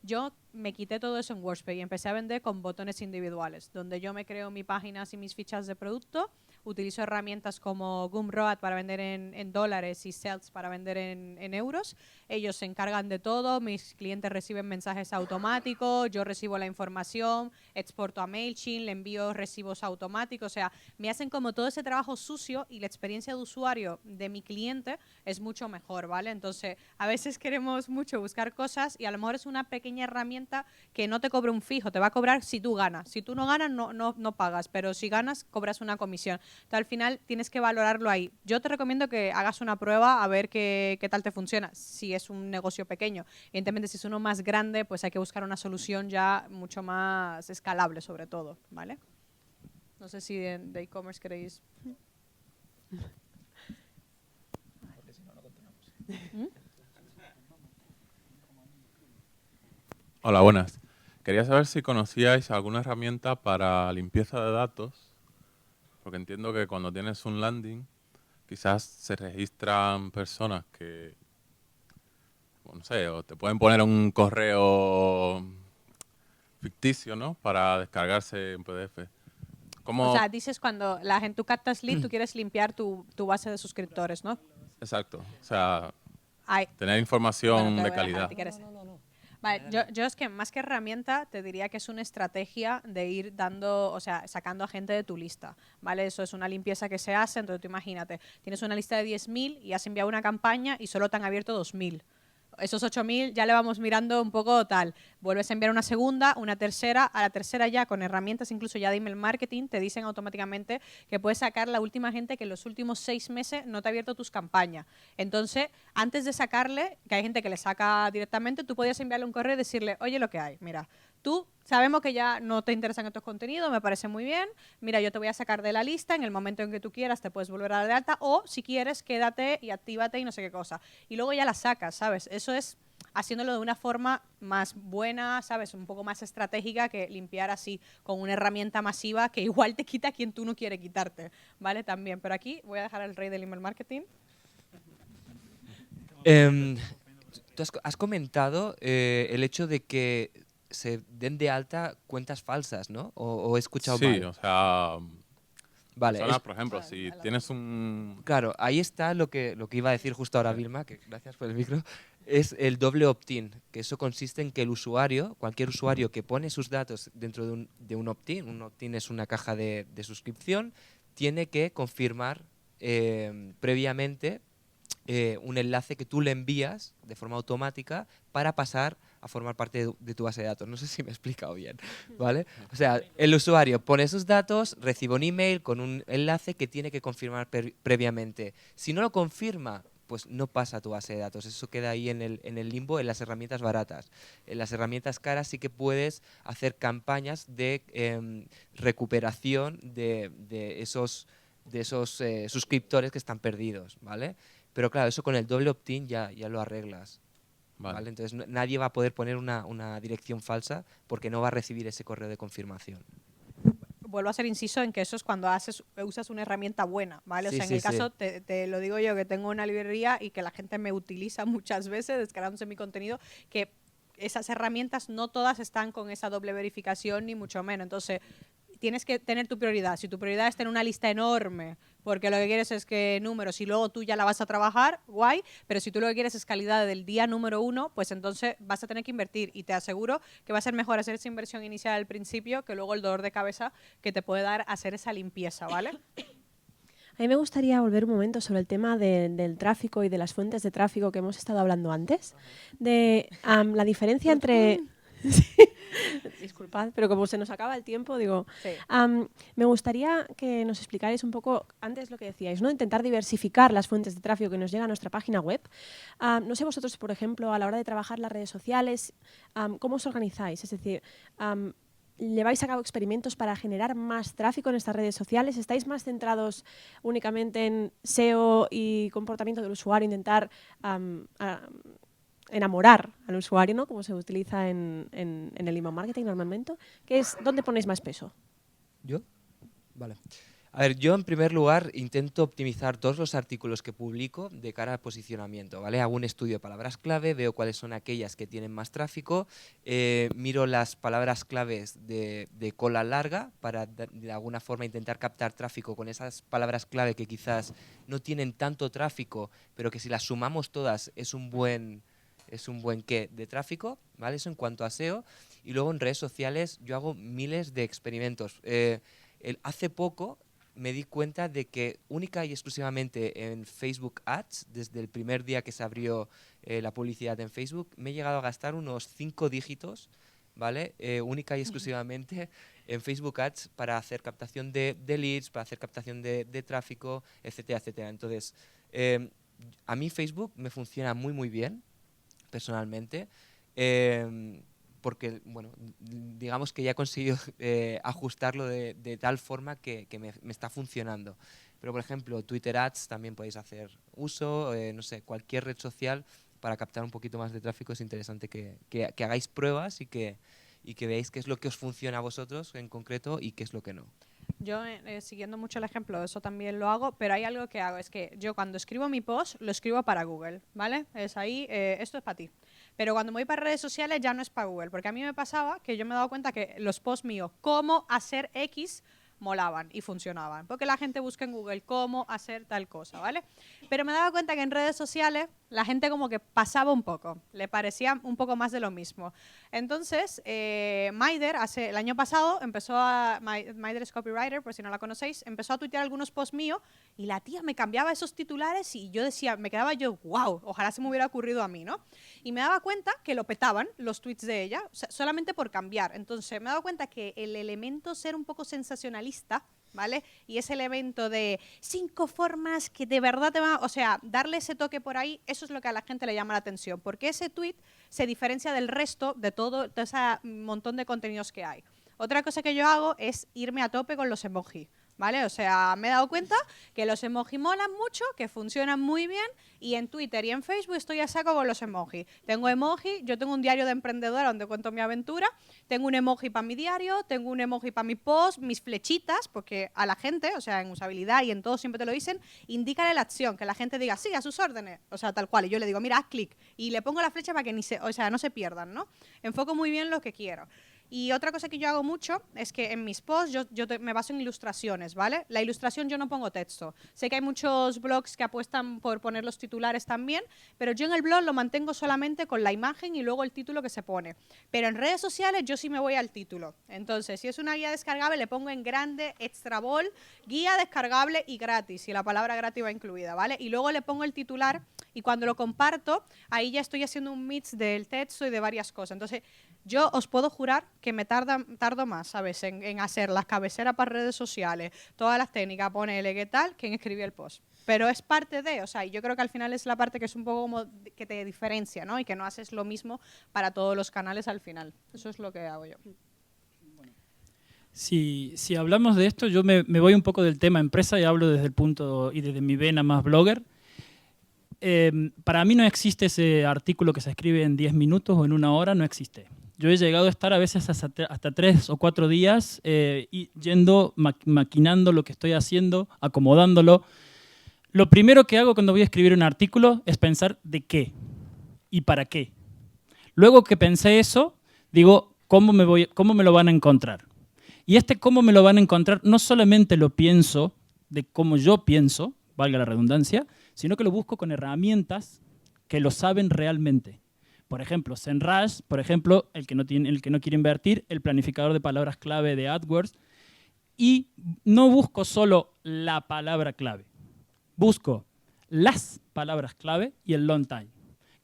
Yo me quité todo eso en WordPress y empecé a vender con botones individuales, donde yo me creo mis páginas y mis fichas de producto, utilizo herramientas como Gumroad para vender en dólares y Sales para vender en euros. Ellos se encargan de todo, mis clientes reciben mensajes automáticos, yo recibo la información, exporto a MailChimp, le envío recibos automáticos, o sea, me hacen como todo ese trabajo sucio y la experiencia de usuario de mi cliente es mucho mejor, ¿vale? Entonces, a veces queremos mucho buscar cosas y a lo mejor es una pequeña herramienta que no te cobra un fijo, te va a cobrar si tú ganas. Si tú no ganas, no pagas, pero si ganas, cobras una comisión. Entonces, al final, tienes que valorarlo ahí. Yo te recomiendo que hagas una prueba a ver qué tal te funciona, si es un negocio pequeño. Evidentemente, si es uno más grande, pues hay que buscar una solución ya mucho más escalable, sobre todo, ¿vale? No sé si de e-commerce queréis... Hola, buenas. Quería saber si conocíais alguna herramienta para limpieza de datos, porque entiendo que cuando tienes un landing, quizás se registran personas que, no sé, o te pueden poner un correo ficticio, ¿no?, para descargarse en PDF. ¿Cómo? O sea, dices cuando tú captas lead, tú quieres limpiar tu base de suscriptores, ¿no? Exacto. O sea, Ay. tener información Bueno, de calidad. Vale, yo es que más que herramienta te diría que es una estrategia de ir dando, o sea, sacando a gente de tu lista, ¿vale? Eso es una limpieza que se hace, entonces tú imagínate, tienes una lista de 10.000 y has enviado una campaña y solo te han abierto 2.000. Esos 8.000 ya le vamos mirando un poco tal. Vuelves a enviar una segunda, una tercera. A la tercera ya con herramientas incluso ya de email marketing te dicen automáticamente que puedes sacar la última gente que en los últimos 6 meses no te ha abierto tus campañas. Entonces, antes de sacarle, que hay gente que le saca directamente, tú podías enviarle un correo y decirle, oye, lo que hay, mira, tú sabemos que ya no te interesan estos contenidos, me parece muy bien. Mira, yo te voy a sacar de la lista, en el momento en que tú quieras te puedes volver a dar de alta, o si quieres, quédate y actívate y no sé qué cosa. Y luego ya la sacas, ¿sabes? Eso es haciéndolo de una forma más buena, ¿sabes? Un poco más estratégica que limpiar así con una herramienta masiva que igual te quita a quien tú no quieres quitarte, ¿vale? También. Pero aquí voy a dejar al rey del email marketing. Tú has comentado el hecho de que se den de alta cuentas falsas, ¿no? ¿O he escuchado mal? Sí, o sea, vale, personas, por ejemplo, si tienes un... Claro, ahí está lo que iba a decir justo ahora Vilma, que gracias por el micro, es el doble opt-in, que eso consiste en que el usuario, cualquier usuario que pone sus datos dentro de un opt-in es una caja de suscripción, tiene que confirmar previamente un enlace que tú le envías de forma automática para pasar a formar parte de tu base de datos. No sé si me he explicado bien, ¿vale? O sea, el usuario pone sus datos, recibe un email con un enlace que tiene que confirmar previamente. Si no lo confirma, pues no pasa a tu base de datos. Eso queda ahí en el limbo, en las herramientas baratas. En las herramientas caras sí que puedes hacer campañas de recuperación de esos suscriptores que están perdidos, ¿vale? Pero claro, eso con el doble opt-in ya lo arreglas. ¿Vale? Entonces nadie va a poder poner una dirección falsa porque no va a recibir ese correo de confirmación. Vuelvo a hacer inciso en que eso es cuando usas una herramienta buena, ¿vale? Sí, o sea, en el caso, te lo digo yo, que tengo una librería y que la gente me utiliza muchas veces descargándose mi contenido, que esas herramientas no todas están con esa doble verificación, ni mucho menos. Entonces, tienes que tener tu prioridad. Si tu prioridad es tener una lista enorme, porque lo que quieres es que números y luego tú ya la vas a trabajar, guay, pero si tú lo que quieres es calidad del día número 1, pues entonces vas a tener que invertir y te aseguro que va a ser mejor hacer esa inversión inicial al principio que luego el dolor de cabeza que te puede dar hacer esa limpieza, ¿vale? A mí me gustaría volver un momento sobre el tema del tráfico y de las fuentes de tráfico que hemos estado hablando antes, de la diferencia entre... Disculpad, pero como se nos acaba el tiempo, digo, Sí. me gustaría que nos explicarais un poco, antes lo que decíais, ¿no? Intentar diversificar las fuentes de tráfico que nos llegan a nuestra página web. No sé vosotros, por ejemplo, a la hora de trabajar las redes sociales, ¿cómo os organizáis? Es decir, ¿lleváis a cabo experimentos para generar más tráfico en estas redes sociales? ¿Estáis más centrados únicamente en SEO y comportamiento del usuario, intentar enamorar al usuario, ¿no? Como se utiliza en el email marketing normalmente? ¿Dónde ponéis más peso? ¿Yo? Vale. A ver, yo en primer lugar intento optimizar todos los artículos que publico de cara al posicionamiento, ¿vale? Hago un estudio de palabras clave, veo cuáles son aquellas que tienen más tráfico, miro las palabras claves de cola larga para de alguna forma intentar captar tráfico con esas palabras clave que quizás no tienen tanto tráfico, pero que si las sumamos todas es un buen qué de tráfico, ¿vale? Eso en cuanto a SEO. Y luego en redes sociales yo hago miles de experimentos. Hace poco me di cuenta de que única y exclusivamente en Facebook Ads, desde el primer día que se abrió la publicidad en Facebook, me he llegado a gastar unos 5 dígitos, ¿vale? Única y exclusivamente en Facebook Ads para hacer captación de leads, para hacer captación de tráfico, etcétera, etcétera. Entonces, a mí Facebook me funciona muy, muy bien, personalmente, porque, bueno, digamos que ya he conseguido ajustarlo de tal forma que me está funcionando. Pero, por ejemplo, Twitter Ads también podéis hacer uso, no sé, cualquier red social para captar un poquito más de tráfico. Es interesante que hagáis pruebas y que veáis qué es lo que os funciona a vosotros en concreto y qué es lo que no. Yo, siguiendo mucho el ejemplo, eso también lo hago, pero hay algo que hago, es que yo cuando escribo mi post, lo escribo para Google, ¿vale? Es ahí, esto es para ti. Pero cuando me voy para redes sociales ya no es para Google, porque a mí me pasaba que yo me he dado cuenta que los posts míos, cómo hacer X, molaban y funcionaban, porque la gente busca en Google cómo hacer tal cosa, ¿vale? Pero me daba cuenta que en redes sociales la gente como que pasaba un poco, le parecía un poco más de lo mismo. Entonces, Maider, el año pasado, Maider es copywriter, por si no la conocéis, empezó a tuitear algunos posts míos y la tía me cambiaba esos titulares y yo decía, me quedaba yo, wow, ojalá se me hubiera ocurrido a mí, ¿no? Y me daba cuenta que lo petaban los tweets de ella, o sea, solamente por cambiar. Entonces, me he dado cuenta que el elemento ser un poco sensacionalista, ¿vale? Y ese elemento de 5 formas que de verdad te van, o sea, darle ese toque por ahí, eso es lo que a la gente le llama la atención, porque ese tweet se diferencia del resto de todo ese montón de contenidos que hay. Otra cosa que yo hago es irme a tope con los emojis, ¿vale? O sea, me he dado cuenta que los emojis molan mucho, que funcionan muy bien, y en Twitter y en Facebook estoy a saco con los emojis. Tengo emojis, yo tengo un diario de emprendedora donde cuento mi aventura, tengo un emoji para mi diario, tengo un emoji para mi post, mis flechitas, porque a la gente, o sea, en usabilidad y en todo siempre te lo dicen, indícale la acción, que la gente diga, sí, a sus órdenes, o sea, tal cual, y yo le digo, mira, haz clic, y le pongo la flecha para que no se pierdan, ¿no? Enfoco muy bien lo que quiero. Y otra cosa que yo hago mucho es que en mis posts me baso en ilustraciones, ¿vale? La ilustración yo no pongo texto. Sé que hay muchos blogs que apuestan por poner los titulares también, pero yo en el blog lo mantengo solamente con la imagen y luego el título que se pone. Pero en redes sociales yo sí me voy al título. Entonces, si es una guía descargable, le pongo en grande, extra bold, guía descargable y gratis, y la palabra gratis va incluida, ¿vale? Y luego le pongo el titular y cuando lo comparto, ahí ya estoy haciendo un mix del texto y de varias cosas. Entonces, yo os puedo jurar que me tardo más, ¿sabes? En hacer las cabeceras para redes sociales, todas las técnicas, ponerle qué tal, que en escribir el post. Pero es parte de, o sea, y yo creo que al final es la parte que es un poco como que te diferencia, ¿no? Y que no haces lo mismo para todos los canales al final. Eso es lo que hago yo. Si hablamos de esto, yo me voy un poco del tema empresa y hablo desde el punto y desde mi vena más blogger. Para mí no existe ese artículo que se escribe en 10 minutos o en 1 hora, no existe. Yo he llegado a estar a veces hasta 3 o 4 días maquinando lo que estoy haciendo, acomodándolo. Lo primero que hago cuando voy a escribir un artículo es pensar de qué y para qué. Luego que pensé eso, digo, ¿cómo me lo van a encontrar? Y cómo me lo van a encontrar no solamente lo pienso de cómo yo pienso, valga la redundancia, sino que lo busco con herramientas que lo saben realmente. Por ejemplo, SEMrush, por ejemplo, el que no quiere invertir, el planificador de palabras clave de AdWords. Y no busco solo la palabra clave, busco las palabras clave y el long time.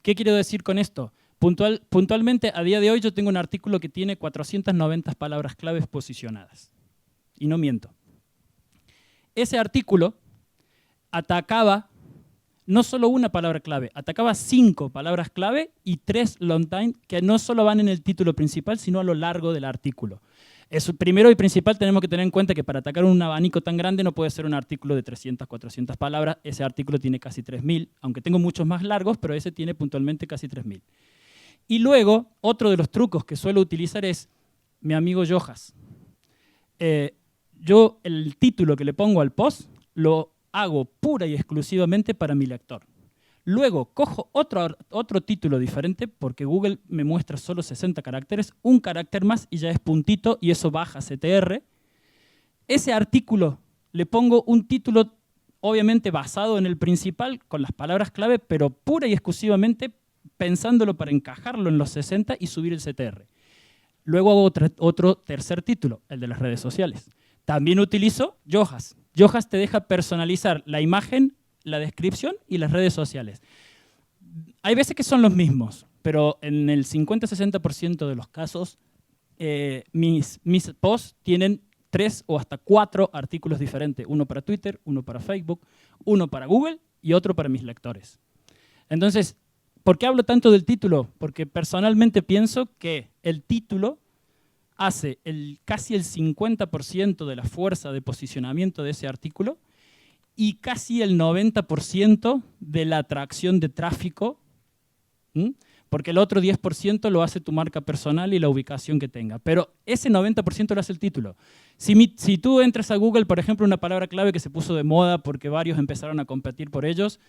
¿Qué quiero decir con esto? Puntualmente, a día de hoy yo tengo un artículo que tiene 490 palabras claves posicionadas. Y no miento. Ese artículo atacaba no solo una palabra clave, atacaba 5 palabras clave y 3 long time que no solo van en el título principal, sino a lo largo del artículo. Primero y principal tenemos que tener en cuenta que para atacar un abanico tan grande no puede ser un artículo de 300, 400 palabras. Ese artículo tiene casi 3.000, aunque tengo muchos más largos, pero ese tiene puntualmente casi 3.000. Y luego, otro de los trucos que suelo utilizar es mi amigo Yojas. Yo el título que le pongo al post lo hago pura y exclusivamente para mi lector. Luego cojo otro título diferente porque Google me muestra solo 60 caracteres, un carácter más y ya es puntito y eso baja CTR. Ese artículo le pongo un título obviamente basado en el principal con las palabras clave, pero pura y exclusivamente pensándolo para encajarlo en los 60 y subir el CTR. Luego hago otro tercer título, el de las redes sociales. También utilizo Yojas. Yojas te deja personalizar la imagen, la descripción y las redes sociales. Hay veces que son los mismos, pero en el 50-60% de los casos mis posts tienen 3 o hasta 4 artículos diferentes. Uno para Twitter, uno para Facebook, uno para Google y otro para mis lectores. Entonces, ¿por qué hablo tanto del título? Porque personalmente pienso que el título hace casi el 50% de la fuerza de posicionamiento de ese artículo y casi el 90% de la atracción de tráfico, porque el otro 10% lo hace tu marca personal y la ubicación que tenga. Pero ese 90% lo hace el título. Si tú entras a Google, por ejemplo, una palabra clave que se puso de moda porque varios empezaron a competir por ellos,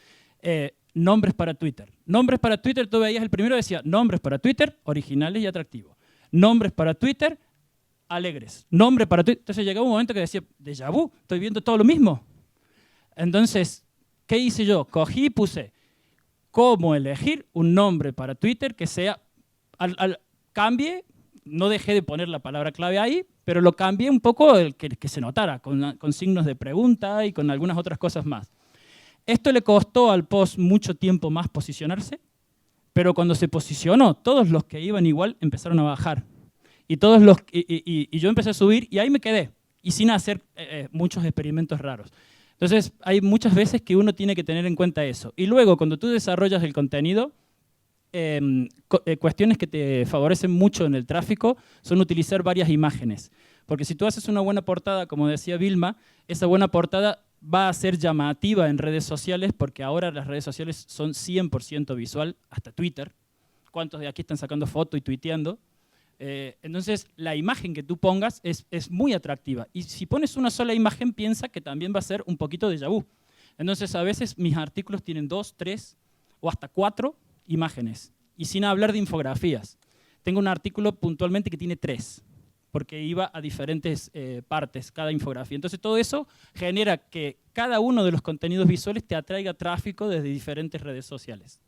nombres para Twitter. Nombres para Twitter, tú veías el primero, decía nombres para Twitter, originales y atractivos. Nombres para Twitter, alegres. Nombre para Twitter. Entonces llegaba un momento que decía, déjà vu, estoy viendo todo lo mismo. Entonces, ¿qué hice yo? Cogí y puse cómo elegir un nombre para Twitter que sea, cambié, no dejé de poner la palabra clave ahí, pero lo cambié un poco que se notara, con signos de pregunta y con algunas otras cosas más. Esto le costó al post mucho tiempo más posicionarse, pero cuando se posicionó, todos los que iban igual empezaron a bajar. Y yo empecé a subir y ahí me quedé, y sin hacer muchos experimentos raros. Entonces, hay muchas veces que uno tiene que tener en cuenta eso. Y luego, cuando tú desarrollas el contenido, cuestiones que te favorecen mucho en el tráfico son utilizar varias imágenes. Porque si tú haces una buena portada, como decía Vilma, esa buena portada va a ser llamativa en redes sociales, porque ahora las redes sociales son 100% visual, hasta Twitter. ¿Cuántos de aquí están sacando fotos y tuiteando? Entonces, la imagen que tú pongas es muy atractiva. Y si pones una sola imagen, piensa que también va a ser un poquito déjà vu. Entonces, a veces mis artículos tienen 2, 3 o hasta 4 imágenes. Y sin hablar de infografías. tengo un artículo puntualmente que tiene 3, porque iba a diferentes partes, cada infografía. Entonces todo eso genera que cada uno de los contenidos visuales te atraiga tráfico desde diferentes redes sociales.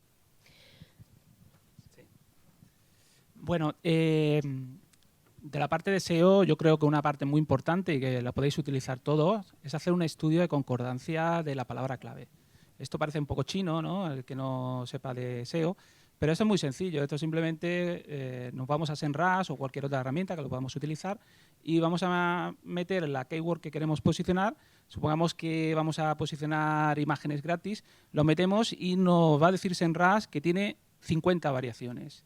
Bueno, de la parte de SEO, yo creo que una parte muy importante y que la podéis utilizar todos es hacer un estudio de concordancia de la palabra clave. Esto parece un poco chino, ¿no? El que no sepa de SEO, pero esto es muy sencillo. Esto simplemente nos vamos a SEMrush o cualquier otra herramienta que lo podamos utilizar y vamos a meter la keyword que queremos posicionar. Supongamos que vamos a posicionar imágenes gratis, lo metemos y nos va a decir SEMrush que tiene 50 variaciones.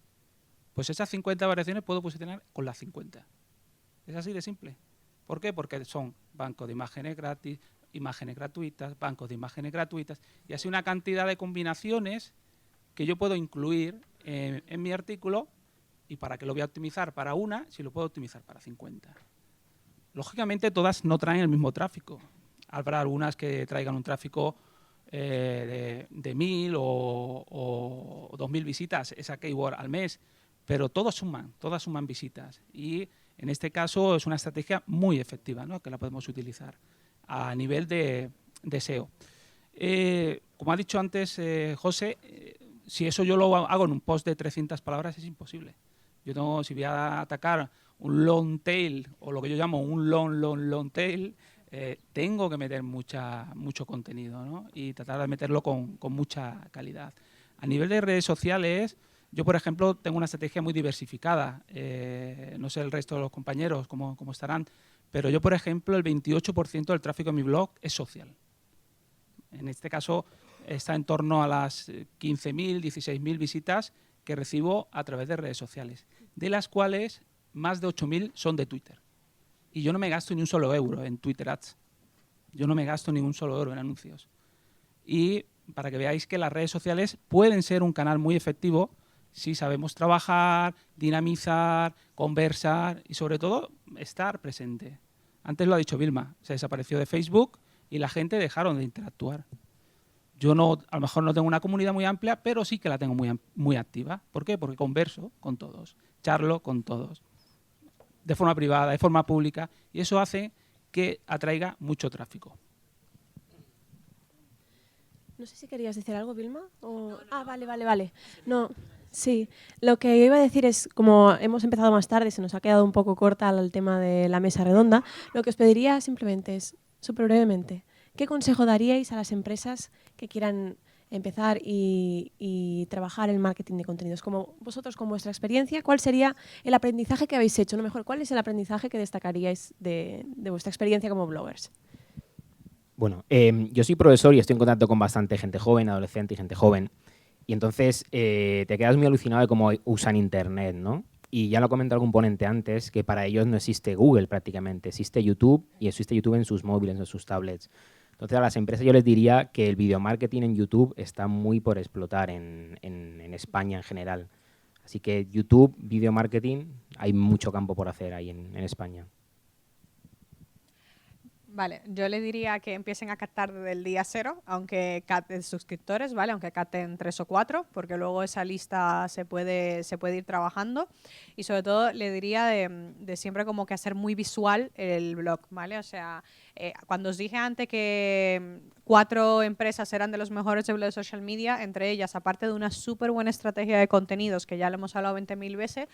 Pues esas 50 variaciones puedo posicionar con las 50. Es así de simple. ¿Por qué? Porque son bancos de imágenes gratis, imágenes gratuitas, bancos de imágenes gratuitas y así una cantidad de combinaciones que yo puedo incluir en mi artículo y para que lo voy a optimizar para una, si lo puedo optimizar para 50. Lógicamente todas no traen el mismo tráfico. Habrá algunas que traigan un tráfico de 1.000 o 2.000 visitas, esa keyword al mes, pero todas suman visitas y en este caso es una estrategia muy efectiva, ¿no? Que la podemos utilizar a nivel de SEO. Como ha dicho antes José, si eso yo lo hago en un post de 300 palabras es imposible. Yo tengo, si voy a atacar un long tail o lo que yo llamo un long tail, tengo que meter mucho contenido, ¿no? Y tratar de meterlo con mucha calidad. A nivel de redes sociales, yo, por ejemplo, tengo una estrategia muy diversificada. No sé el resto de los compañeros cómo estarán, pero yo, por ejemplo, el 28% del tráfico en mi blog es social. En este caso, está en torno a las 15.000, 16.000 visitas que recibo a través de redes sociales, de las cuales más de 8.000 son de Twitter. Y yo no me gasto ni un solo euro en Twitter Ads. Yo no me gasto ni un solo euro en anuncios. Y para que veáis que las redes sociales pueden ser un canal muy efectivo si sabemos trabajar, dinamizar, conversar y sobre todo estar presente. Antes lo ha dicho Vilma, se desapareció de Facebook y la gente dejaron de interactuar. Yo a lo mejor no tengo una comunidad muy amplia, pero sí que la tengo muy activa. ¿Por qué? Porque converso con todos, charlo con todos, de forma privada, de forma pública, y eso hace que atraiga mucho tráfico. No sé si querías decir algo, Vilma. Vale. No, sí. Lo que iba a decir es, como hemos empezado más tarde, se nos ha quedado un poco corta el tema de la mesa redonda, lo que os pediría simplemente es, súper brevemente, ¿qué consejo daríais a las empresas que quieran empezar y trabajar el marketing de contenidos? Como vosotros, con vuestra experiencia, ¿cuál sería el aprendizaje que habéis hecho? No, mejor, ¿cuál es el aprendizaje que destacaríais de vuestra experiencia como bloggers? Bueno, yo soy profesor y estoy en contacto con bastante gente joven, adolescente y gente joven. Y entonces te quedas muy alucinado de cómo usan Internet, ¿no? Y ya lo ha comentado algún ponente antes, que para ellos no existe Google prácticamente, existe YouTube y existe YouTube en sus móviles, en sus tablets. Entonces a las empresas yo les diría que el video marketing en YouTube está muy por explotar en España en general. Así que YouTube, video marketing, hay mucho campo por hacer ahí en España. Vale, yo le diría que empiecen a captar desde el día 0, aunque capten suscriptores, ¿vale? Aunque capten 3 o 4, porque luego esa lista se puede ir trabajando. Y sobre todo le diría de siempre como que hacer muy visual el blog, ¿vale? O sea, cuando os dije antes que 4 empresas eran de los mejores de social media, entre ellas, aparte de una súper buena estrategia de contenidos, que ya lo hemos hablado 20.000 veces,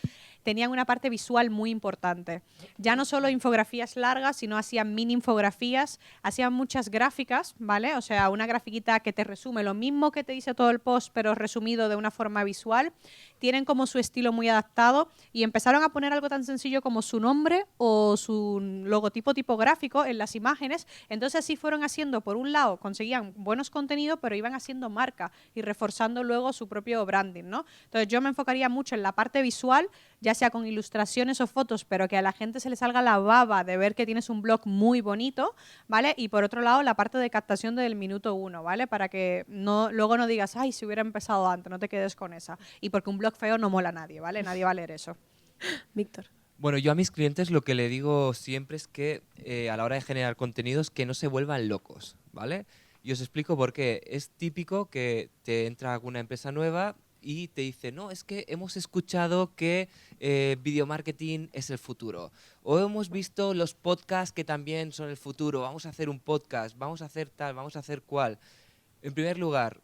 tenían una parte visual muy importante. Ya no solo infografías largas, sino hacían mini infografías, hacían muchas gráficas, ¿vale? O sea, una grafiquita que te resume lo mismo que te dice todo el post, pero resumido de una forma visual. Tienen como su estilo muy adaptado y empezaron a poner algo tan sencillo como su nombre o su logotipo tipográfico en las imágenes. Entonces así fueron haciendo, por un lado, conseguían buenos contenidos, pero iban haciendo marca y reforzando luego su propio branding, ¿no? Entonces yo me enfocaría mucho en la parte visual, ya sea con ilustraciones o fotos, pero que a la gente se le salga la baba de ver que tienes un blog muy bonito, ¿vale? Y por otro lado, la parte de captación del minuto 1, ¿vale? Para que luego no digas, ay, si hubiera empezado antes, no te quedes con esa. Y porque un blog feo no mola a nadie, ¿vale? Nadie va a leer eso. Víctor. Bueno, yo a mis clientes lo que le digo siempre es que a la hora de generar contenidos que no se vuelvan locos, ¿vale? Y os explico por qué. Es típico que te entra alguna empresa nueva y te dice, no, es que hemos escuchado que video marketing es el futuro. O hemos visto los podcasts que también son el futuro. Vamos a hacer un podcast, vamos a hacer tal, vamos a hacer cual. En primer lugar,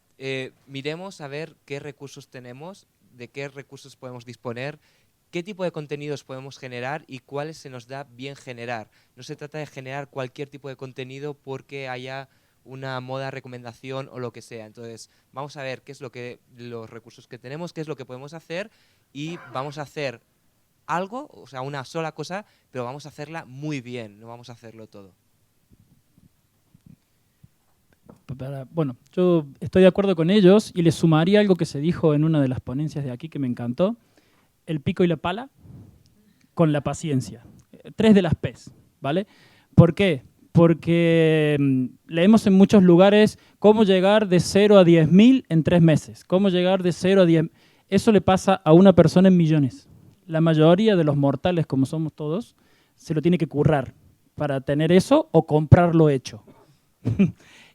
miremos a ver qué recursos tenemos, de qué recursos podemos disponer, qué tipo de contenidos podemos generar y cuáles se nos da bien generar. No se trata de generar cualquier tipo de contenido porque haya una moda, recomendación o lo que sea. Entonces, vamos a ver qué es los recursos que tenemos, qué es lo que podemos hacer y vamos a hacer algo, o sea, una sola cosa, pero vamos a hacerla muy bien, no vamos a hacerlo todo. Bueno, yo estoy de acuerdo con ellos y les sumaría algo que se dijo en una de las ponencias de aquí que me encantó. El pico y la pala con la paciencia. 3 de las P's, ¿vale? ¿Por qué? Porque leemos en muchos lugares cómo llegar de 0 a 10.000 en 3 meses. Cómo llegar de 0 a 10. Eso le pasa a una persona en millones. La mayoría de los mortales, como somos todos, se lo tiene que currar para tener eso o comprarlo hecho.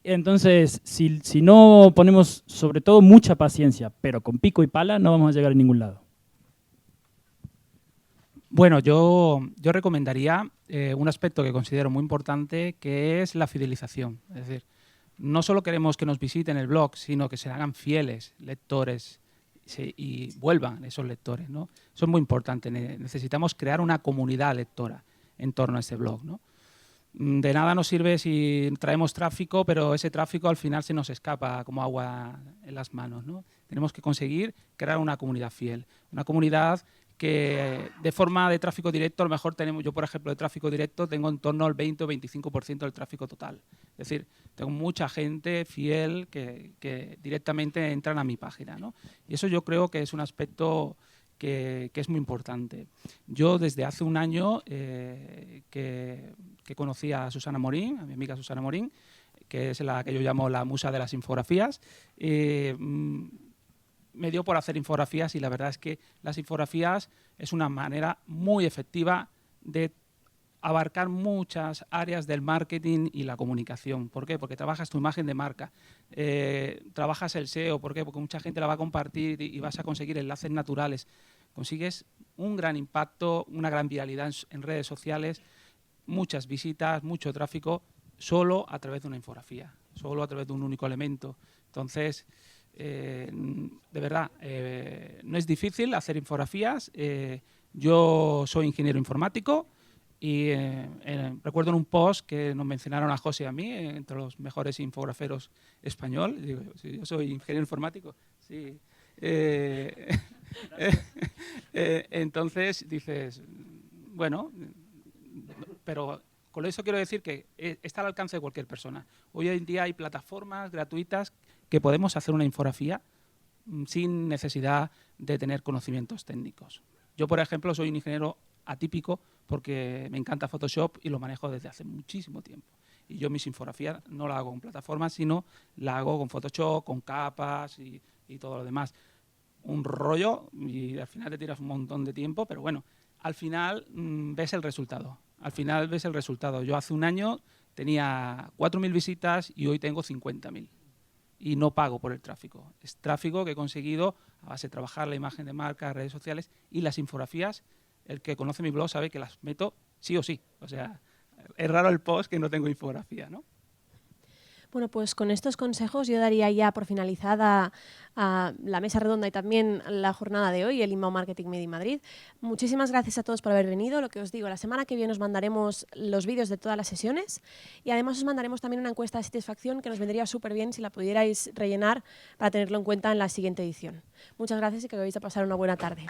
Entonces, si no ponemos sobre todo mucha paciencia, pero con pico y pala, no vamos a llegar a ningún lado. Bueno, yo recomendaría un aspecto que considero muy importante, que es la fidelización. Es decir, no solo queremos que nos visiten el blog, sino que se hagan fieles lectores y vuelvan esos lectores, ¿no? Eso es muy importante. Necesitamos crear una comunidad lectora en torno a ese blog, ¿no? De nada nos sirve si traemos tráfico, pero ese tráfico al final se nos escapa como agua en las manos, ¿no? Tenemos que conseguir crear una comunidad fiel, una comunidad que de forma de tráfico directo, a lo mejor tenemos, yo por ejemplo de tráfico directo tengo en torno al 20 o 25% del tráfico total. Es decir, tengo mucha gente fiel que directamente entran a mi página, ¿no? Y eso yo creo que es un aspecto que es muy importante. Yo desde hace un año que conocí a Susana Morín, a mi amiga Susana Morín, que es la que yo llamo la musa de las infografías, me dio por hacer infografías y la verdad es que las infografías es una manera muy efectiva de abarcar muchas áreas del marketing y la comunicación. ¿Por qué? Porque trabajas tu imagen de marca, trabajas el SEO. ¿Por qué? Porque mucha gente la va a compartir y vas a conseguir enlaces naturales. Consigues un gran impacto, una gran viralidad en redes sociales, muchas visitas, mucho tráfico, solo a través de una infografía, solo a través de un único elemento. Entonces, de verdad, no es difícil hacer infografías. Yo soy ingeniero informático y recuerdo en un post que nos mencionaron a José y a mí, entre los mejores infograferos español. Digo, sí, yo soy ingeniero informático. Sí. Entonces dices, bueno, pero con eso quiero decir que está al alcance de cualquier persona. Hoy en día hay plataformas gratuitas que podemos hacer una infografía sin necesidad de tener conocimientos técnicos. Yo, por ejemplo, soy un ingeniero atípico porque me encanta Photoshop y lo manejo desde hace muchísimo tiempo. Y yo mis infografías no las hago con plataformas, sino las hago con Photoshop, con capas y todo lo demás. Un rollo y al final te tiras un montón de tiempo, pero bueno, al final ves el resultado. Al final ves el resultado. Yo hace un año tenía 4.000 visitas y hoy tengo 50.000. Y no pago por el tráfico. Es tráfico que he conseguido a base de trabajar la imagen de marca, redes sociales y las infografías. El que conoce mi blog sabe que las meto sí o sí. O sea, es raro el post que no tengo infografía, ¿no? Bueno, pues con estos consejos yo daría ya por finalizada a la mesa redonda y también la jornada de hoy, el Inbound Marketing Made in Madrid. Muchísimas gracias a todos por haber venido. Lo que os digo, la semana que viene os mandaremos los vídeos de todas las sesiones y además os mandaremos también una encuesta de satisfacción que nos vendría súper bien si la pudierais rellenar para tenerlo en cuenta en la siguiente edición. Muchas gracias y que vais a pasar una buena tarde.